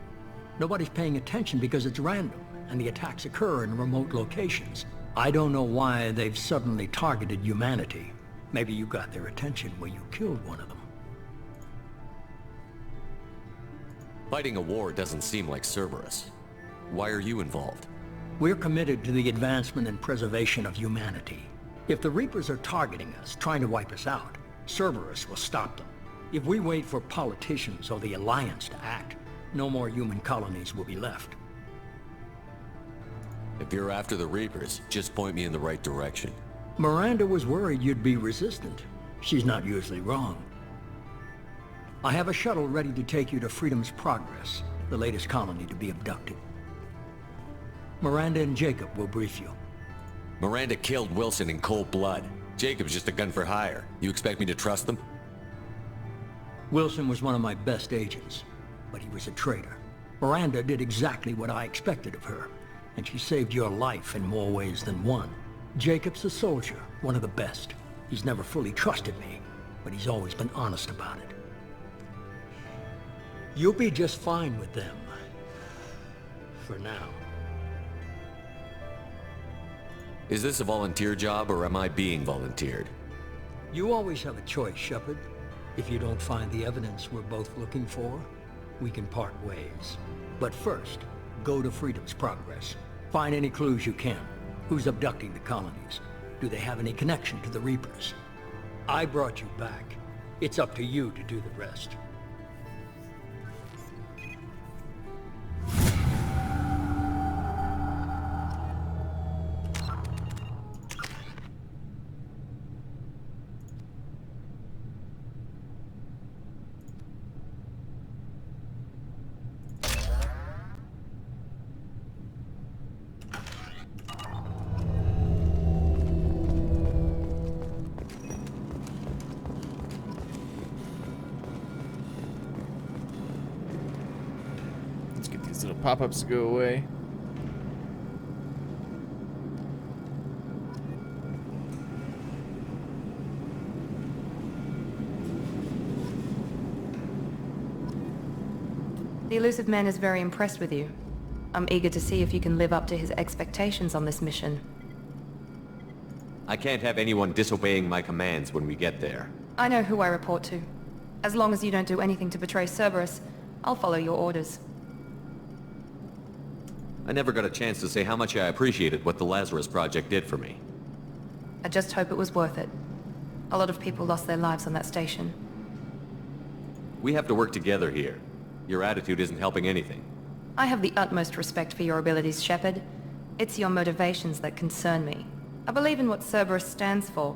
Nobody's paying attention because it's random. and the attacks occur in remote locations. I don't know why they've suddenly targeted humanity. Maybe you got their attention where you killed one of them. Fighting a war doesn't seem like Cerberus. Why are you involved? We're committed to the advancement and preservation of humanity. If the Reapers are targeting us, trying to wipe us out, Cerberus will stop them. If we wait for politicians or the Alliance to act, no more human colonies will be left. If you're after the Reapers, just point me in the right direction. Miranda was worried you'd be resistant. She's not usually wrong. I have a shuttle ready to take you to Freedom's Progress, the latest colony to be abducted. Miranda and Jacob will brief you. Miranda killed Wilson in cold blood. Jacob's just a gun for hire. You expect me to trust them? Wilson was one of my best agents, but he was a traitor. Miranda did exactly what I expected of her, and she saved your life in more ways than one. Jacob's a soldier, one of the best. He's never fully trusted me, but he's always been honest about it. You'll be just fine with them. For now. Is this a volunteer job, or am I being volunteered? You always have a choice, Shepard. If you don't find the evidence we're both looking for, we can part ways. But first, go to Freedom's Progress. Find any clues you can. Who's abducting the colonies? Do they have any connection to the Reapers? I brought you back. It's up to you to do the rest. These little pop-ups go away. The elusive man is very impressed with you. I'm eager to see if you can live up to his expectations on this mission. I can't have anyone disobeying my commands when we get there. I know who I report to. As long as you don't do anything to betray Cerberus, I'll follow your orders. I never got a chance to say how much I appreciated what the Lazarus Project did for me. I just hope it was worth it. A lot of people lost their lives on that station. We have to work together here. Your attitude isn't helping anything. I have the utmost respect for your abilities, Shepard. It's your motivations that concern me. I believe in what Cerberus stands for.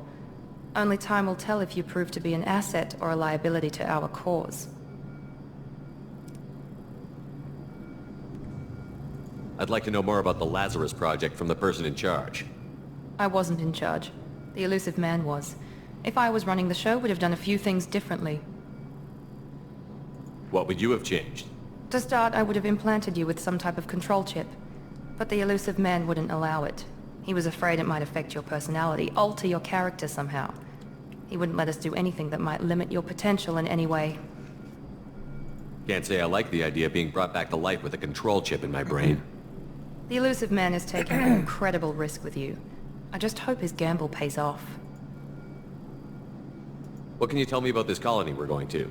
Only time will tell if you prove to be an asset or a liability to our cause. I'd like to know more about the Lazarus Project from the person in charge. I wasn't in charge. The elusive man was. If I was running the show, would have done a few things differently. What would you have changed? To start, I would have implanted you with some type of control chip. But the elusive man wouldn't allow it. He was afraid it might affect your personality, alter your character somehow. He wouldn't let us do anything that might limit your potential in any way. Can't say I like the idea of being brought back to life with a control chip in my brain. The elusive man is taking an incredible risk with you. I just hope his gamble pays off. What can you tell me about this colony we're going to?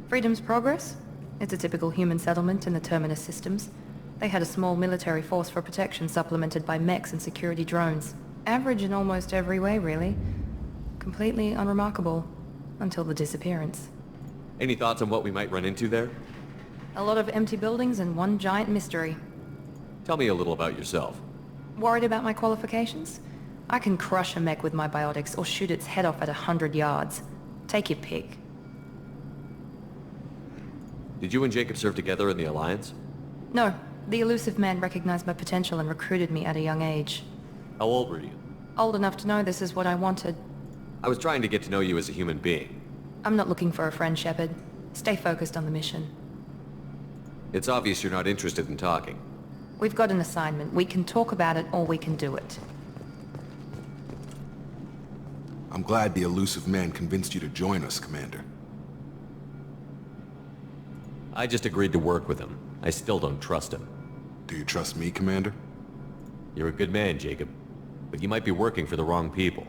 Freedom's Progress? It's a typical human settlement in the Terminus systems. They had a small military force for protection supplemented by mechs and security drones. Average in almost every way, really. Completely unremarkable. Until the disappearance. Any thoughts on what we might run into there? A lot of empty buildings and one giant mystery. Tell me a little about yourself. Worried about my qualifications? I can crush a mech with my biotics or shoot its head off at 100 yards. Take your pick. Did you and Jacob serve together in the Alliance? No. The elusive man recognized my potential and recruited me at a young age. How old were you? Old enough to know this is what I wanted. I was trying to get to know you as a human being. I'm not looking for a friend, Shepard. Stay focused on the mission. It's obvious you're not interested in talking. We've got an assignment. We can talk about it or we can do it. I'm glad the elusive man convinced you to join us, Commander. I just agreed to work with him. I still don't trust him. Do you trust me, Commander? You're a good man, Jacob. But you might be working for the wrong people.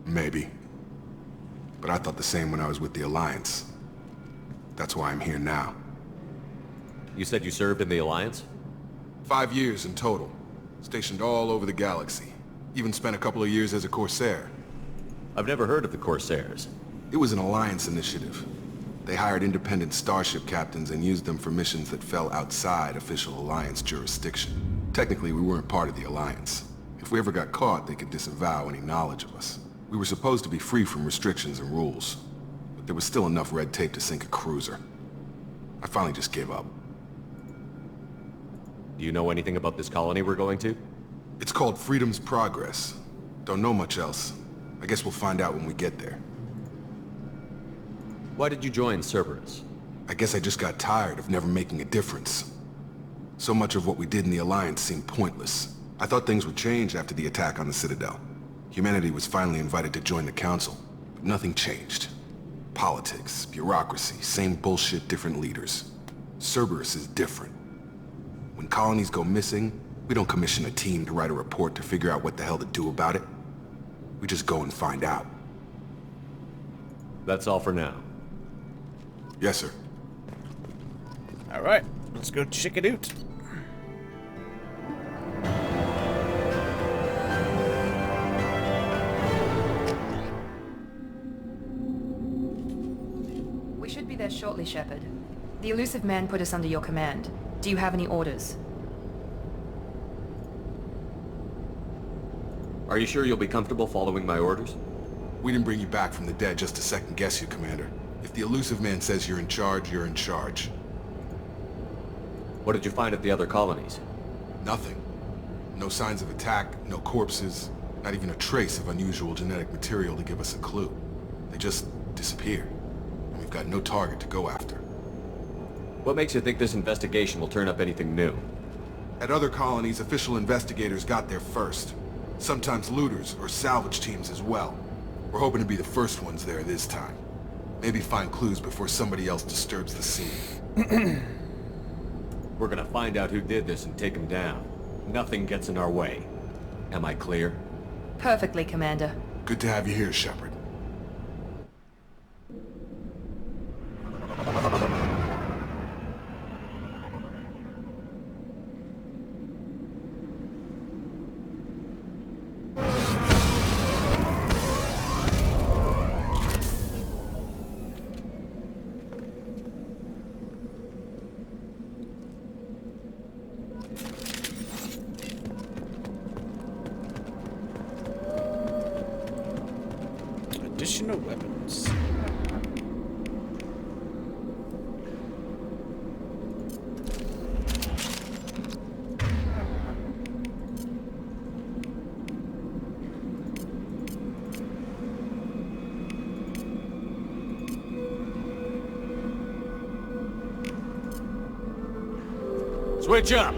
Maybe. But I thought the same when I was with the Alliance. That's why I'm here now. You said you served in the Alliance? 5 years in total. Stationed all over the galaxy. Even spent a couple of years as a Corsair. I've never heard of the Corsairs. It was an Alliance initiative. They hired independent starship captains and used them for missions that fell outside official Alliance jurisdiction. Technically, we weren't part of the Alliance. If we ever got caught, they could disavow any knowledge of us. We were supposed to be free from restrictions and rules, but there was still enough red tape to sink a cruiser. I finally just gave up. Do you know anything about this colony we're going to? It's called Freedom's Progress. Don't know much else. I guess we'll find out when we get there. Why did you join Cerberus? I guess I just got tired of never making a difference. So much of what we did in the Alliance seemed pointless. I thought things would change after the attack on the Citadel. Humanity was finally invited to join the Council, but nothing changed. Politics, bureaucracy, same bullshit, different leaders. Cerberus is different. When colonies go missing, we don't commission a team to write a report to figure out what the hell to do about it. We just go and find out. That's all for now. Yes, sir. All right, let's go check it out. We should be there shortly, Shepard. The elusive man put us under your command. Do you have any orders? Are you sure you'll be comfortable following my orders? We didn't bring you back from the dead just to second guess you, Commander. If the elusive man says you're in charge, you're in charge. What did you find at the other colonies? Nothing. No signs of attack, no corpses, not even a trace of unusual genetic material to give us a clue. They just disappeared, and we've got no target to go after. What makes you think this investigation will turn up anything new? At other colonies, official investigators got there first. Sometimes looters or salvage teams as well. We're hoping to be the first ones there this time. Maybe find clues before somebody else disturbs the scene. We're gonna find out who did this and take him down. Nothing gets in our way. Am I clear? Perfectly, Commander. Good to have you here, Shepard. Additional weapons. Switch up!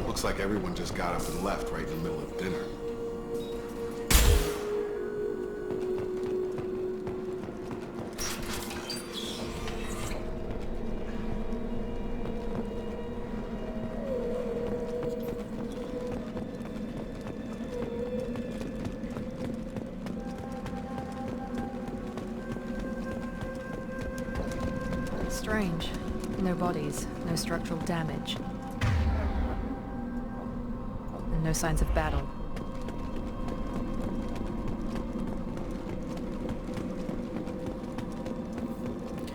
Looks like everyone just got up and left right in the middle of dinner. Strange. No bodies, no structural damage. And no signs of battle.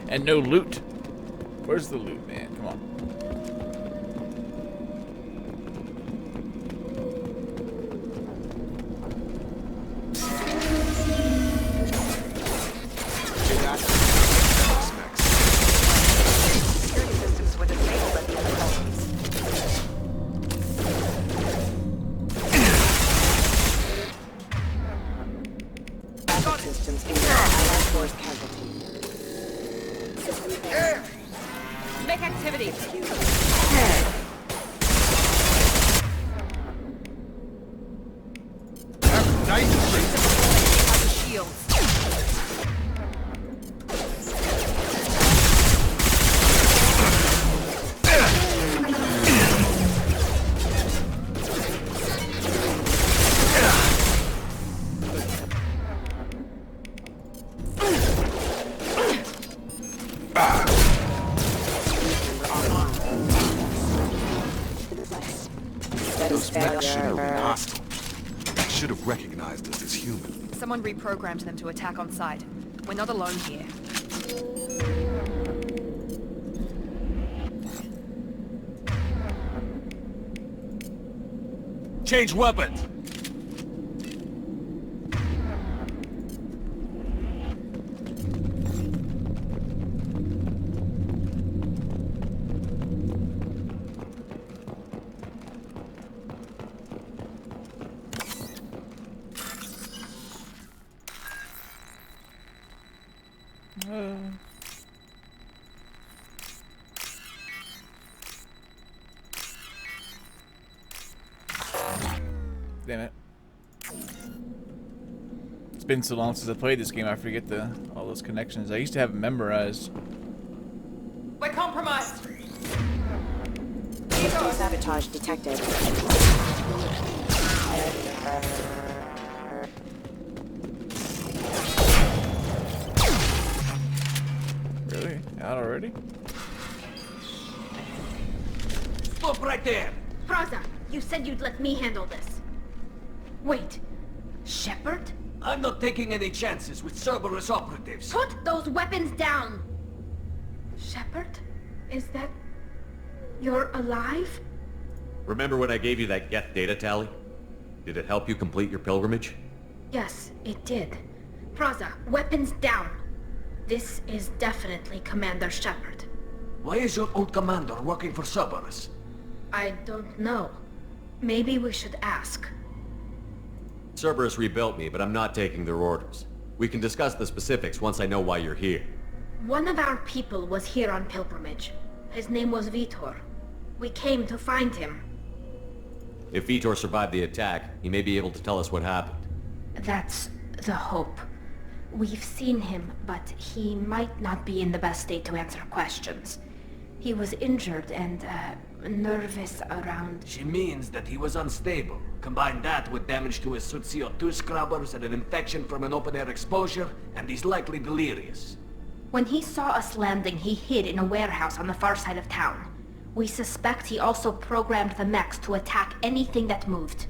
And no loot. Where's the loot, man? Come on. Security systems were disabled at the other colonies. Backup systems in Allied force casualty. Make activity! mechs shouldn't have been hostile. They should have recognized us as human. Someone reprogrammed them to attack on sight. We're not alone here. Change weapons! Damn it. It's been so long since I played this game, I forget all those connections. I used to have them memorized. We're compromised! Sabotage detected. Really? Out already? Stop right there! Praza, you said you'd let me handle this. Wait, Shepard? I'm not taking any chances with Cerberus operatives. Put those weapons down! Shepard? Is that... you're alive? Remember when I gave you that Geth data tally? Did it help you complete your pilgrimage? Yes, it did. Praza, weapons down! This is definitely Commander Shepard. Why is your old commander working for Cerberus? I don't know. Maybe we should ask. Cerberus rebuilt me, but I'm not taking their orders. We can discuss the specifics once I know why you're here. One of our people was here on pilgrimage. His name was Vitor. We came to find him. If Vitor survived the attack, he may be able to tell us what happened. That's the hope. We've seen him, but he might not be in the best state to answer questions. He was injured and, nervous around... She means that he was unstable. Combine that with damage to his suit CO2 scrubbers and an infection from an open-air exposure, and he's likely delirious. When he saw us landing, he hid in a warehouse on the far side of town. We suspect he also programmed the mechs to attack anything that moved.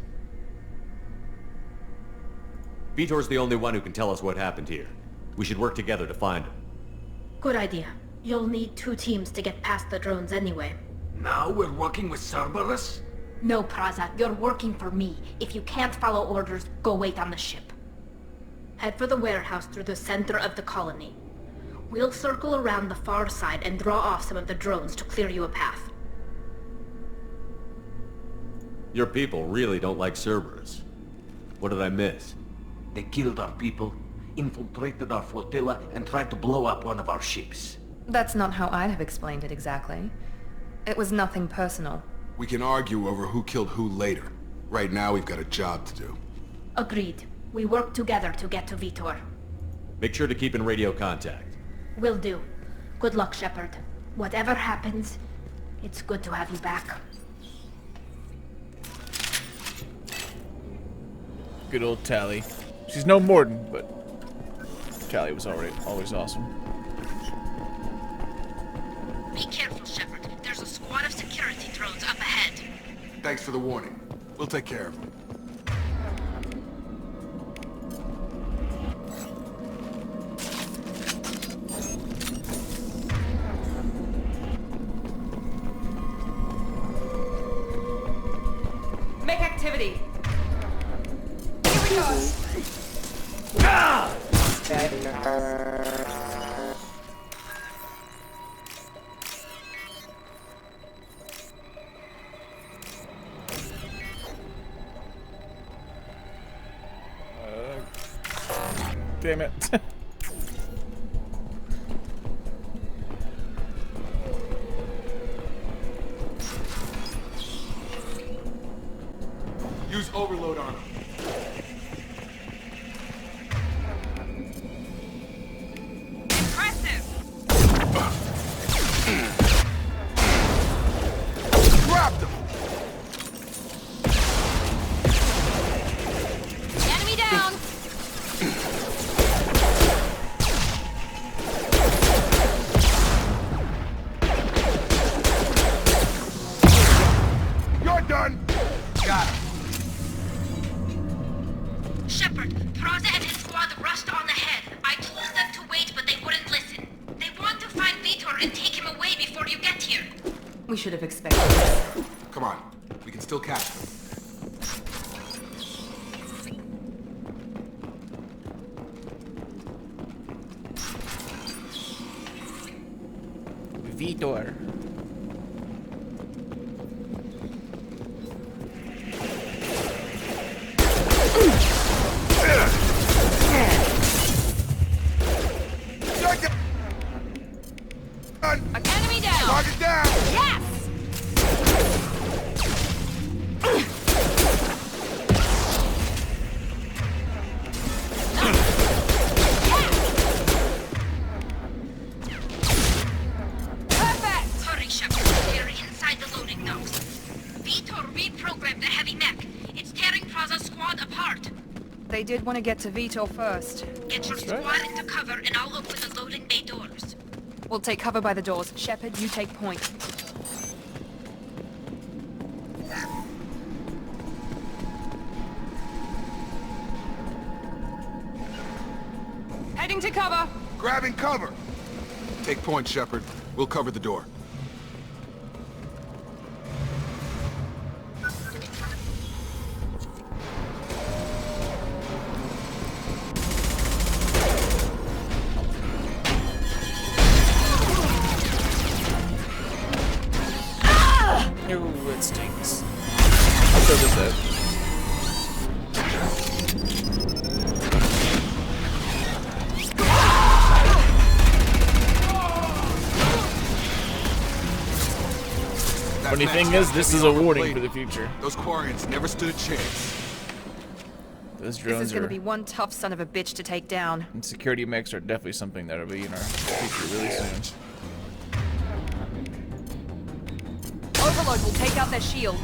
Vitor's the only one who can tell us what happened here. We should work together to find him. Good idea. You'll need 2 teams to get past the drones anyway. Now we're working with Cerberus? No, Praza, you're working for me. If you can't follow orders, go wait on the ship. Head for the warehouse through the center of the colony. We'll circle around the far side and draw off some of the drones to clear you a path. Your people really don't like Cerberus. What did I miss? They killed our people, infiltrated our flotilla, and tried to blow up one of our ships. That's not how I'd have explained it exactly. It was nothing personal. We can argue over who killed who later. Right now, we've got a job to do. Agreed. We work together to get to Vitor. Make sure to keep in radio contact. Will do. Good luck, Shepard. Whatever happens, it's good to have you back. Good old Tally. She's no Morden, but Tally was always awesome. Be careful, Shepard. There's a squad of security drones up ahead. Thanks for the warning. We'll take care of them. Make activity! Here we go! Damn it. Use overload on him. Impressive! Grabbed him! Enemy down! You're done! Got him. We should have expected this. Come on, we can still catch them. Vitor. Enemy down! Target down! Yes! Perfect! Hurry, Shepard. We're inside the loading docks. Vitor reprogrammed the heavy mech. It's tearing Praza's squad apart. They did want to get to Vitor first. Get your squad into cover and I'll open the loading bay doors. We'll take cover by the doors. Shepard, you take point. Heading to cover! Grabbing cover! Take point, Shepard. We'll cover the door. Ooh, it stinks. I'll throw this out. Funny thing is, this is a warning for the future. Those Quarians never stood a chance. Those This drones is gonna are... be one tough son of a bitch to take down. And security mechs are definitely something that'll be in our future really soon. Overload will take out their shields.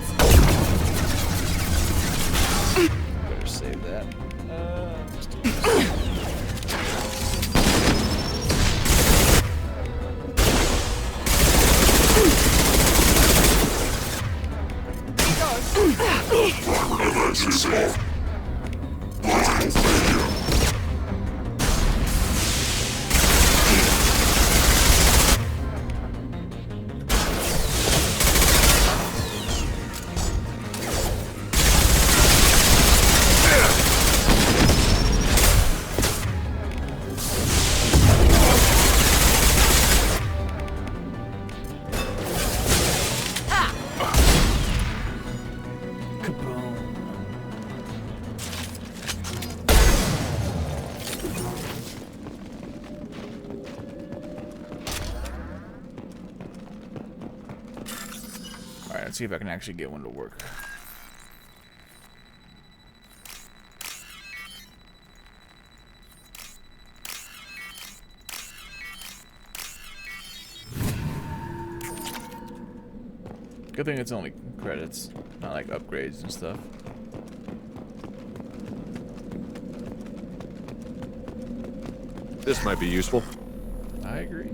Better save that. Alright, let's see if I can actually get one to work. Good thing it's only credits, not like upgrades and stuff. This might be useful. I agree.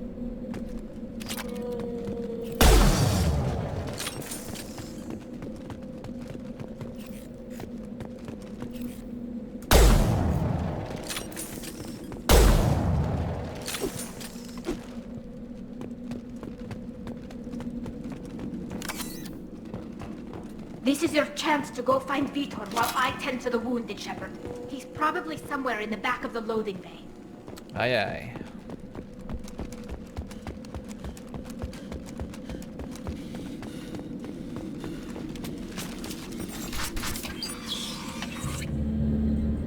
This is your chance to go find Vitor while I tend to the wounded, Shepard. He's probably somewhere in the back of the loading bay. Aye aye.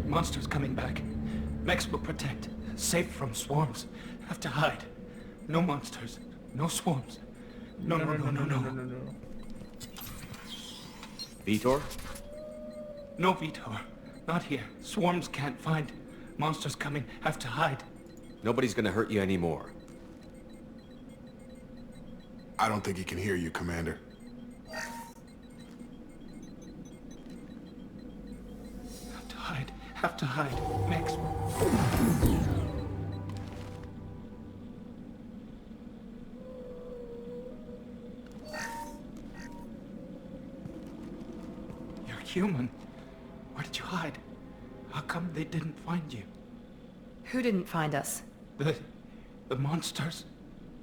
Monsters coming back. Mechs will protect. Safe from swarms. Have to hide. No monsters. No swarms. No. Vitor? No, Vitor. Not here. Swarms can't find. Monsters coming. Have to hide. Nobody's gonna hurt you anymore. I don't think he can hear you, Commander. Have to hide. Have to hide. Mechs. You're human. Where did you hide? How come they didn't find you? Who didn't find us? The monsters.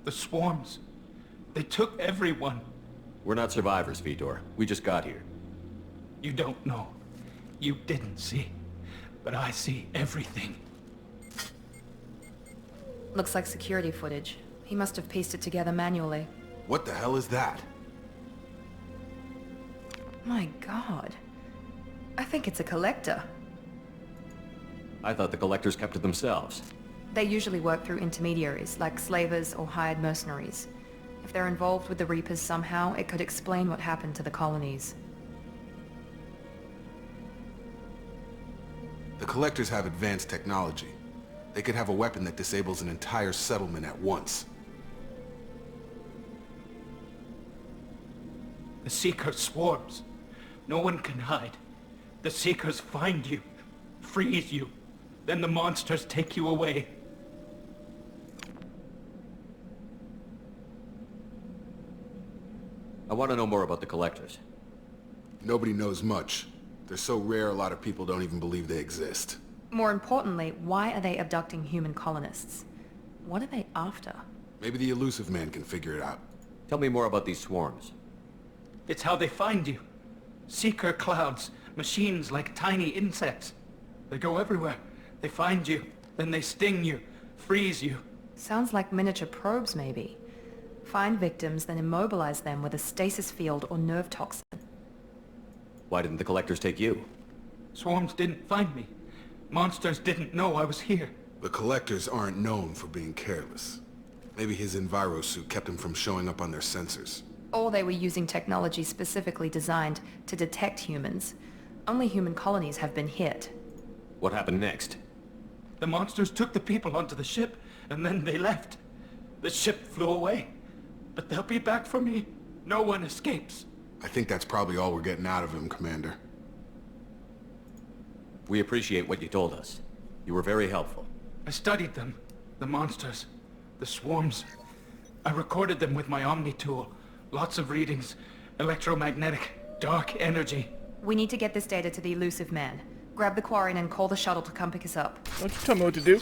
The swarms. They took everyone. We're not survivors, Vitor. We just got here. You don't know. You didn't see. But I see everything. Looks like security footage. He must have pieced it together manually. What the hell is that? My god. I think it's a collector. I thought the collectors kept to themselves. They usually work through intermediaries, like slavers or hired mercenaries. If they're involved with the Reapers somehow, it could explain what happened to the colonies. The collectors have advanced technology. They could have a weapon that disables an entire settlement at once. The Seeker swarms. No one can hide. The Seekers find you, freeze you. Then the monsters take you away. I want to know more about the collectors. Nobody knows much. They're so rare, a lot of people don't even believe they exist. More importantly, why are they abducting human colonists? What are they after? Maybe the elusive man can figure it out. Tell me more about these swarms. It's how they find you. Seeker clouds, machines like tiny insects. They go everywhere. They find you, then they sting you, freeze you. Sounds like miniature probes, maybe. Find victims, then immobilize them with a stasis field or nerve toxin. Why didn't the collectors take you? Swarms didn't find me. Monsters didn't know I was here. The collectors aren't known for being careless. Maybe his enviro suit kept him from showing up on their sensors. Or they were using technology specifically designed to detect humans. Only human colonies have been hit. What happened next? The monsters took the people onto the ship, and then they left. The ship flew away. But they'll be back for me. No one escapes. I think that's probably all we're getting out of him, Commander. We appreciate what you told us. You were very helpful. I studied them. The monsters. The swarms. I recorded them with my Omni tool. Lots of readings. Electromagnetic. Dark energy. We need to get this data to the elusive man. Grab the Quarian and call the shuttle to come pick us up. Don't you tell me what to do.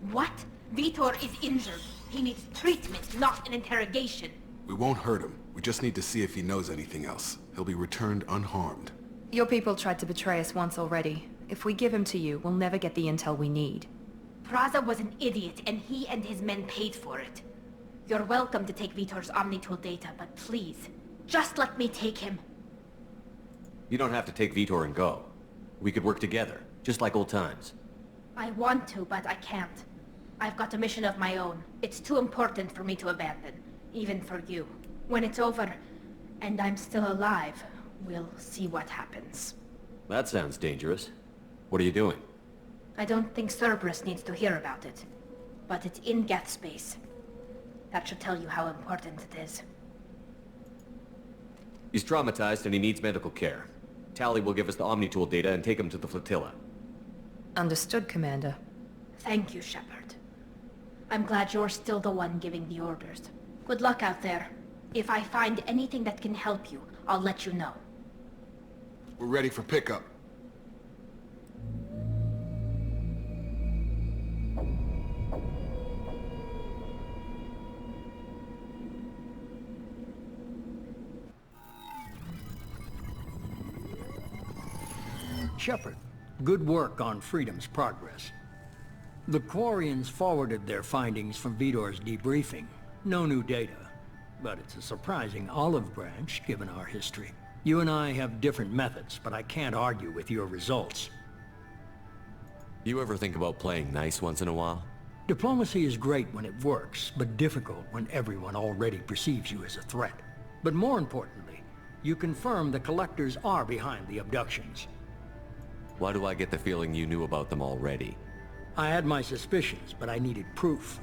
What? Vitor is injured. He needs treatment, not an interrogation. We won't hurt him. We just need to see if he knows anything else. He'll be returned unharmed. Your people tried to betray us once already. If we give him to you, we'll never get the intel we need. Praza was an idiot, and he and his men paid for it. You're welcome to take Vitor's Omnitool data, but please, just let me take him. You don't have to take Vitor and go. We could work together, just like old times. I want to, but I can't. I've got a mission of my own. It's too important for me to abandon, even for you. When it's over, and I'm still alive, we'll see what happens. That sounds dangerous. What are you doing? I don't think Cerberus needs to hear about it, but it's in Geth space. That should tell you how important it is. He's traumatized and he needs medical care. Tally will give us the Omnitool data and take him to the flotilla. Understood, Commander. Thank you, Shepard. I'm glad you're still the one giving the orders. Good luck out there. If I find anything that can help you, I'll let you know. We're ready for pickup. Shepard, good work on Freedom's progress. The Quarians forwarded their findings from Vitor's debriefing. No new data, but it's a surprising olive branch given our history. You and I have different methods, but I can't argue with your results. You ever think about playing nice once in a while? Diplomacy is great when it works, but difficult when everyone already perceives you as a threat. But more importantly, you confirm the collectors are behind the abductions. Why do I get the feeling you knew about them already? I had my suspicions, but I needed proof.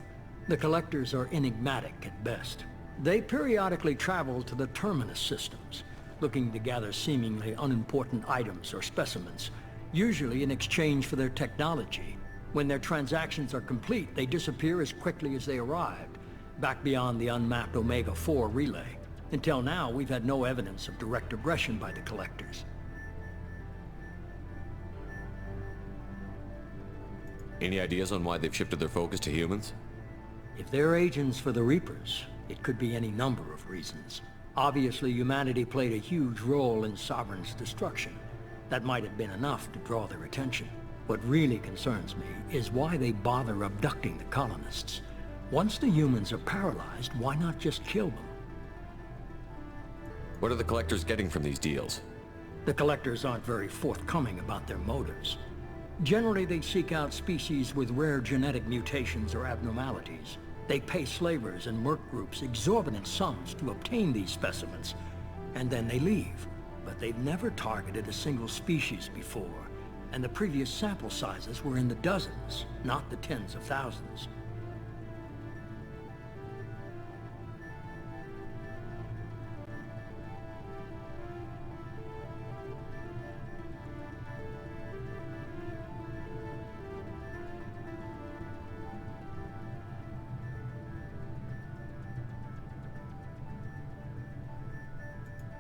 The collectors are enigmatic at best. They periodically travel to the terminus systems, looking to gather seemingly unimportant items or specimens, usually in exchange for their technology. When their transactions are complete, they disappear as quickly as they arrived, back beyond the unmapped Omega-4 relay. Until now, we've had no evidence of direct aggression by the collectors. Any ideas on why they've shifted their focus to humans? If they're agents for the Reapers, it could be any number of reasons. Obviously, humanity played a huge role in Sovereign's destruction. That might have been enough to draw their attention. What really concerns me is why they bother abducting the colonists. Once the humans are paralyzed, why not just kill them? What are the collectors getting from these deals? The collectors aren't very forthcoming about their motives. Generally, they seek out species with rare genetic mutations or abnormalities. They pay slavers and merc groups exorbitant sums to obtain these specimens, and then they leave. But they've never targeted a single species before, and the previous sample sizes were in the dozens, not the tens of thousands.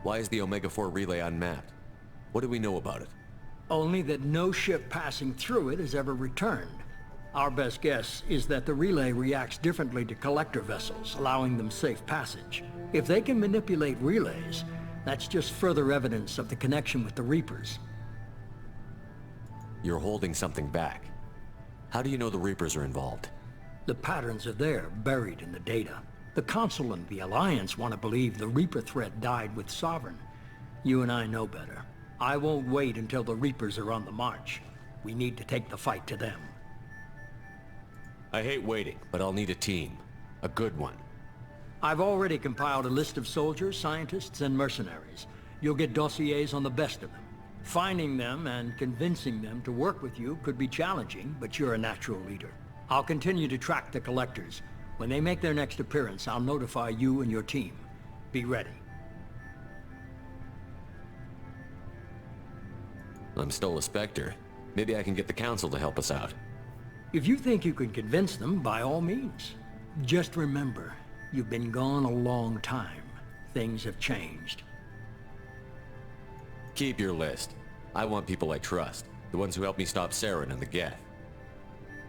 Why is the Omega-4 relay unmapped? What do we know about it? Only that no ship passing through it has ever returned. Our best guess is that the relay reacts differently to collector vessels, allowing them safe passage. If they can manipulate relays, that's just further evidence of the connection with the Reapers. You're holding something back. How do you know the Reapers are involved? The patterns are there, buried in the data. The Council and the Alliance want to believe the Reaper threat died with Sovereign. You and I know better. I won't wait until the Reapers are on the march. We need to take the fight to them. I hate waiting, but I'll need a team. A good one. I've already compiled a list of soldiers, scientists, and mercenaries. You'll get dossiers on the best of them. Finding them and convincing them to work with you could be challenging, but you're a natural leader. I'll continue to track the collectors. When they make their next appearance, I'll notify you and your team. Be ready. I'm still a Spectre. Maybe I can get the Council to help us out. If you think you can convince them, by all means. Just remember, you've been gone a long time. Things have changed. Keep your list. I want people I trust. The ones who helped me stop Saren and the Geth.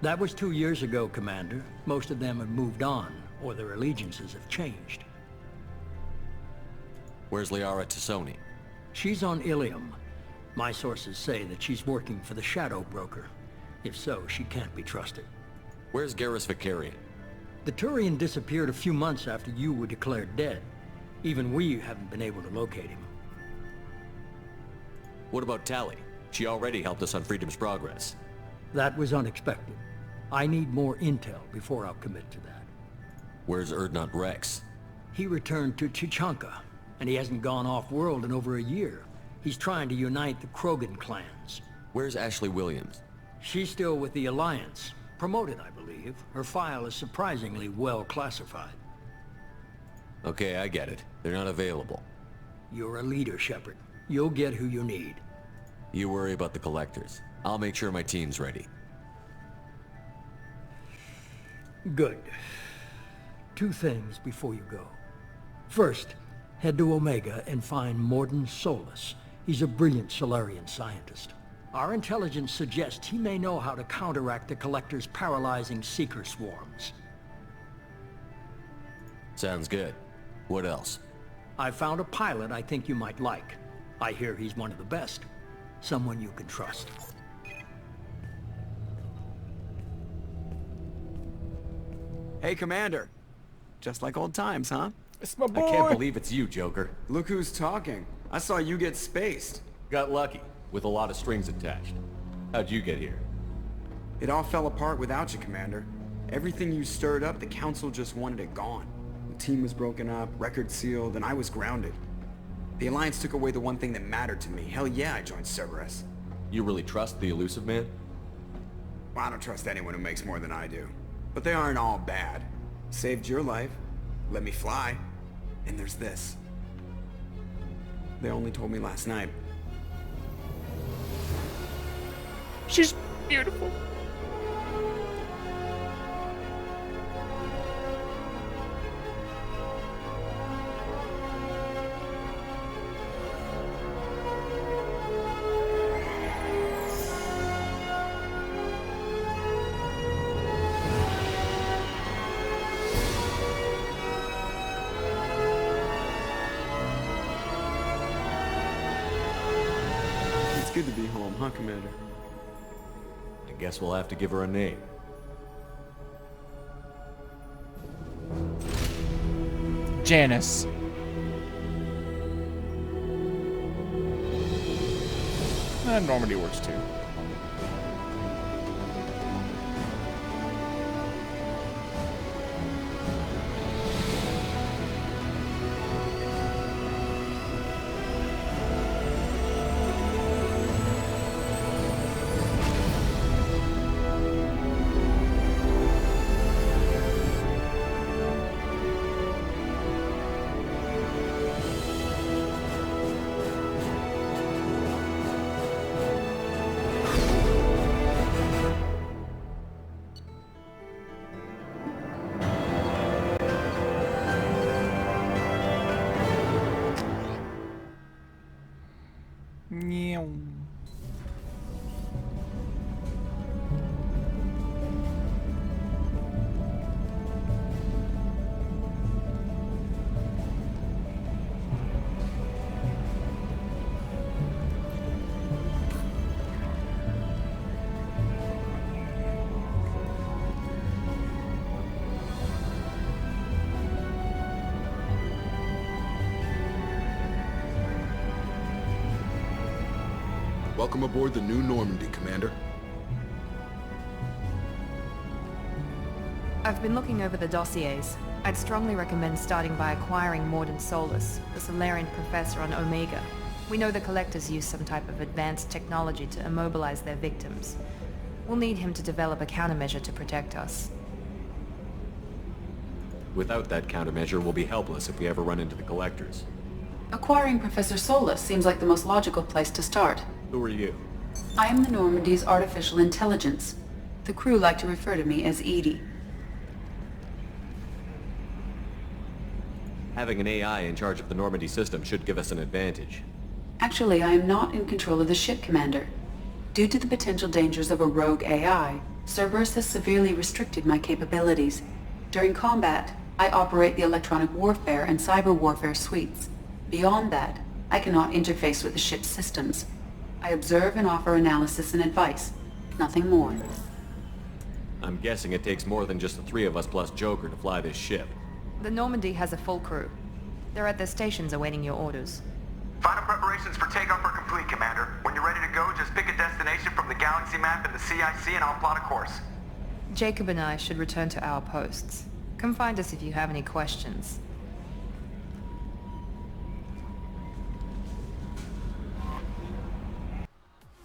That was 2 years ago, Commander. Most of them have moved on, or their allegiances have changed. Where's Liara Tassoni? She's on Ilium. My sources say that she's working for the Shadow Broker. If so, she can't be trusted. Where's Garrus Vicarian? The Turian disappeared a few months after you were declared dead. Even we haven't been able to locate him. What about Tali? She already helped us on Freedom's Progress. That was unexpected. I need more intel before I'll commit to that. Where's Erdnot Rex? He returned to Chichanka, and he hasn't gone off-world in over a year. He's trying to unite the Krogan clans. Where's Ashley Williams? She's still with the Alliance. Promoted, I believe. Her file is surprisingly well classified. Okay, I get it. They're not available. You're a leader, Shepard. You'll get who you need. You worry about the collectors. I'll make sure my team's ready. Good. 2 things before you go. First, head to Omega and find Morden Solus. He's a brilliant Solarian scientist. Our intelligence suggests he may know how to counteract the Collector's paralyzing Seeker swarms. Sounds good. What else? I found a pilot I think you might like. I hear he's one of the best. Someone you can trust. Hey, Commander. Just like old times, huh? It's my boy! I can't believe it's you, Joker. Look who's talking. I saw you get spaced. Got lucky, with a lot of strings attached. How'd you get here? It all fell apart without you, Commander. Everything you stirred up, the Council just wanted it gone. The team was broken up, record sealed, and I was grounded. The Alliance took away the one thing that mattered to me. Hell yeah, I joined Cerberus. You really trust the Elusive Man? Well, I don't trust anyone who makes more than I do. But they aren't all bad. Saved your life, let me fly, and there's this. They only told me last night. She's beautiful. good to be home, huh, Commander? I guess we'll have to give her a name. Janice. Normandy works too. Welcome aboard the new Normandy, Commander. I've been looking over the dossiers. I'd strongly recommend starting by acquiring Morden Solus, the Solarian professor on Omega. We know the Collectors use some type of advanced technology to immobilize their victims. We'll need him to develop a countermeasure to protect us. Without that countermeasure, we'll be helpless if we ever run into the Collectors. Acquiring Professor Solus seems like the most logical place to start. Who are you? I am the Normandy's artificial intelligence. The crew like to refer to me as Edie. Having an AI in charge of the Normandy system should give us an advantage. Actually, I am not in control of the ship, Commander. Due to the potential dangers of a rogue AI, Cerberus has severely restricted my capabilities. During combat, I operate the electronic warfare and cyber warfare suites. Beyond that, I cannot interface with the ship's systems. I observe and offer analysis and advice. Nothing more. I'm guessing it takes more than just the three of us plus Joker to fly this ship. The Normandy has a full crew. They're at their stations awaiting your orders. Final preparations for takeoff are complete, Commander. When you're ready to go, just pick a destination from the galaxy map in the CIC and I'll plot a course. Jacob and I should return to our posts. Come find us if you have any questions.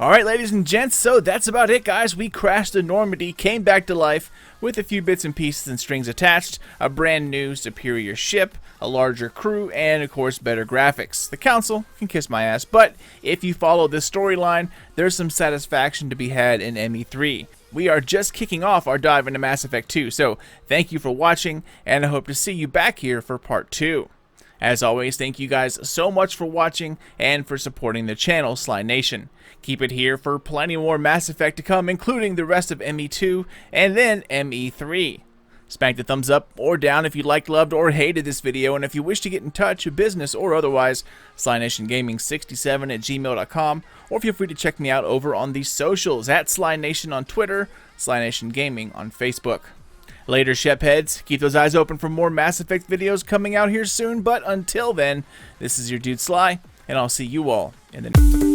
Alright, ladies and gents, so that's about it, guys. We crashed the Normandy, came back to life with a few bits and pieces and strings attached, a brand new superior ship, a larger crew, and of course better graphics. The Council can kiss my ass, but if you follow this storyline, there's some satisfaction to be had in ME3. We are just kicking off our dive into Mass Effect 2, so thank you for watching, and I hope to see you back here for part 2. As always, thank you guys so much for watching and for supporting the channel, Sly Nation. Keep it here for plenty more Mass Effect to come, including the rest of ME2 and then ME3. Smack the thumbs up or down if you liked, loved, or hated this video, and if you wish to get in touch, business or otherwise, SlyNationGaming67@gmail.com, or feel free to check me out over on the socials, at Sly Nation on Twitter, Sly Nation Gaming on Facebook. Later, Shepheads, keep those eyes open for more Mass Effect videos coming out here soon, but until then, this is your dude Sly, and I'll see you all in the next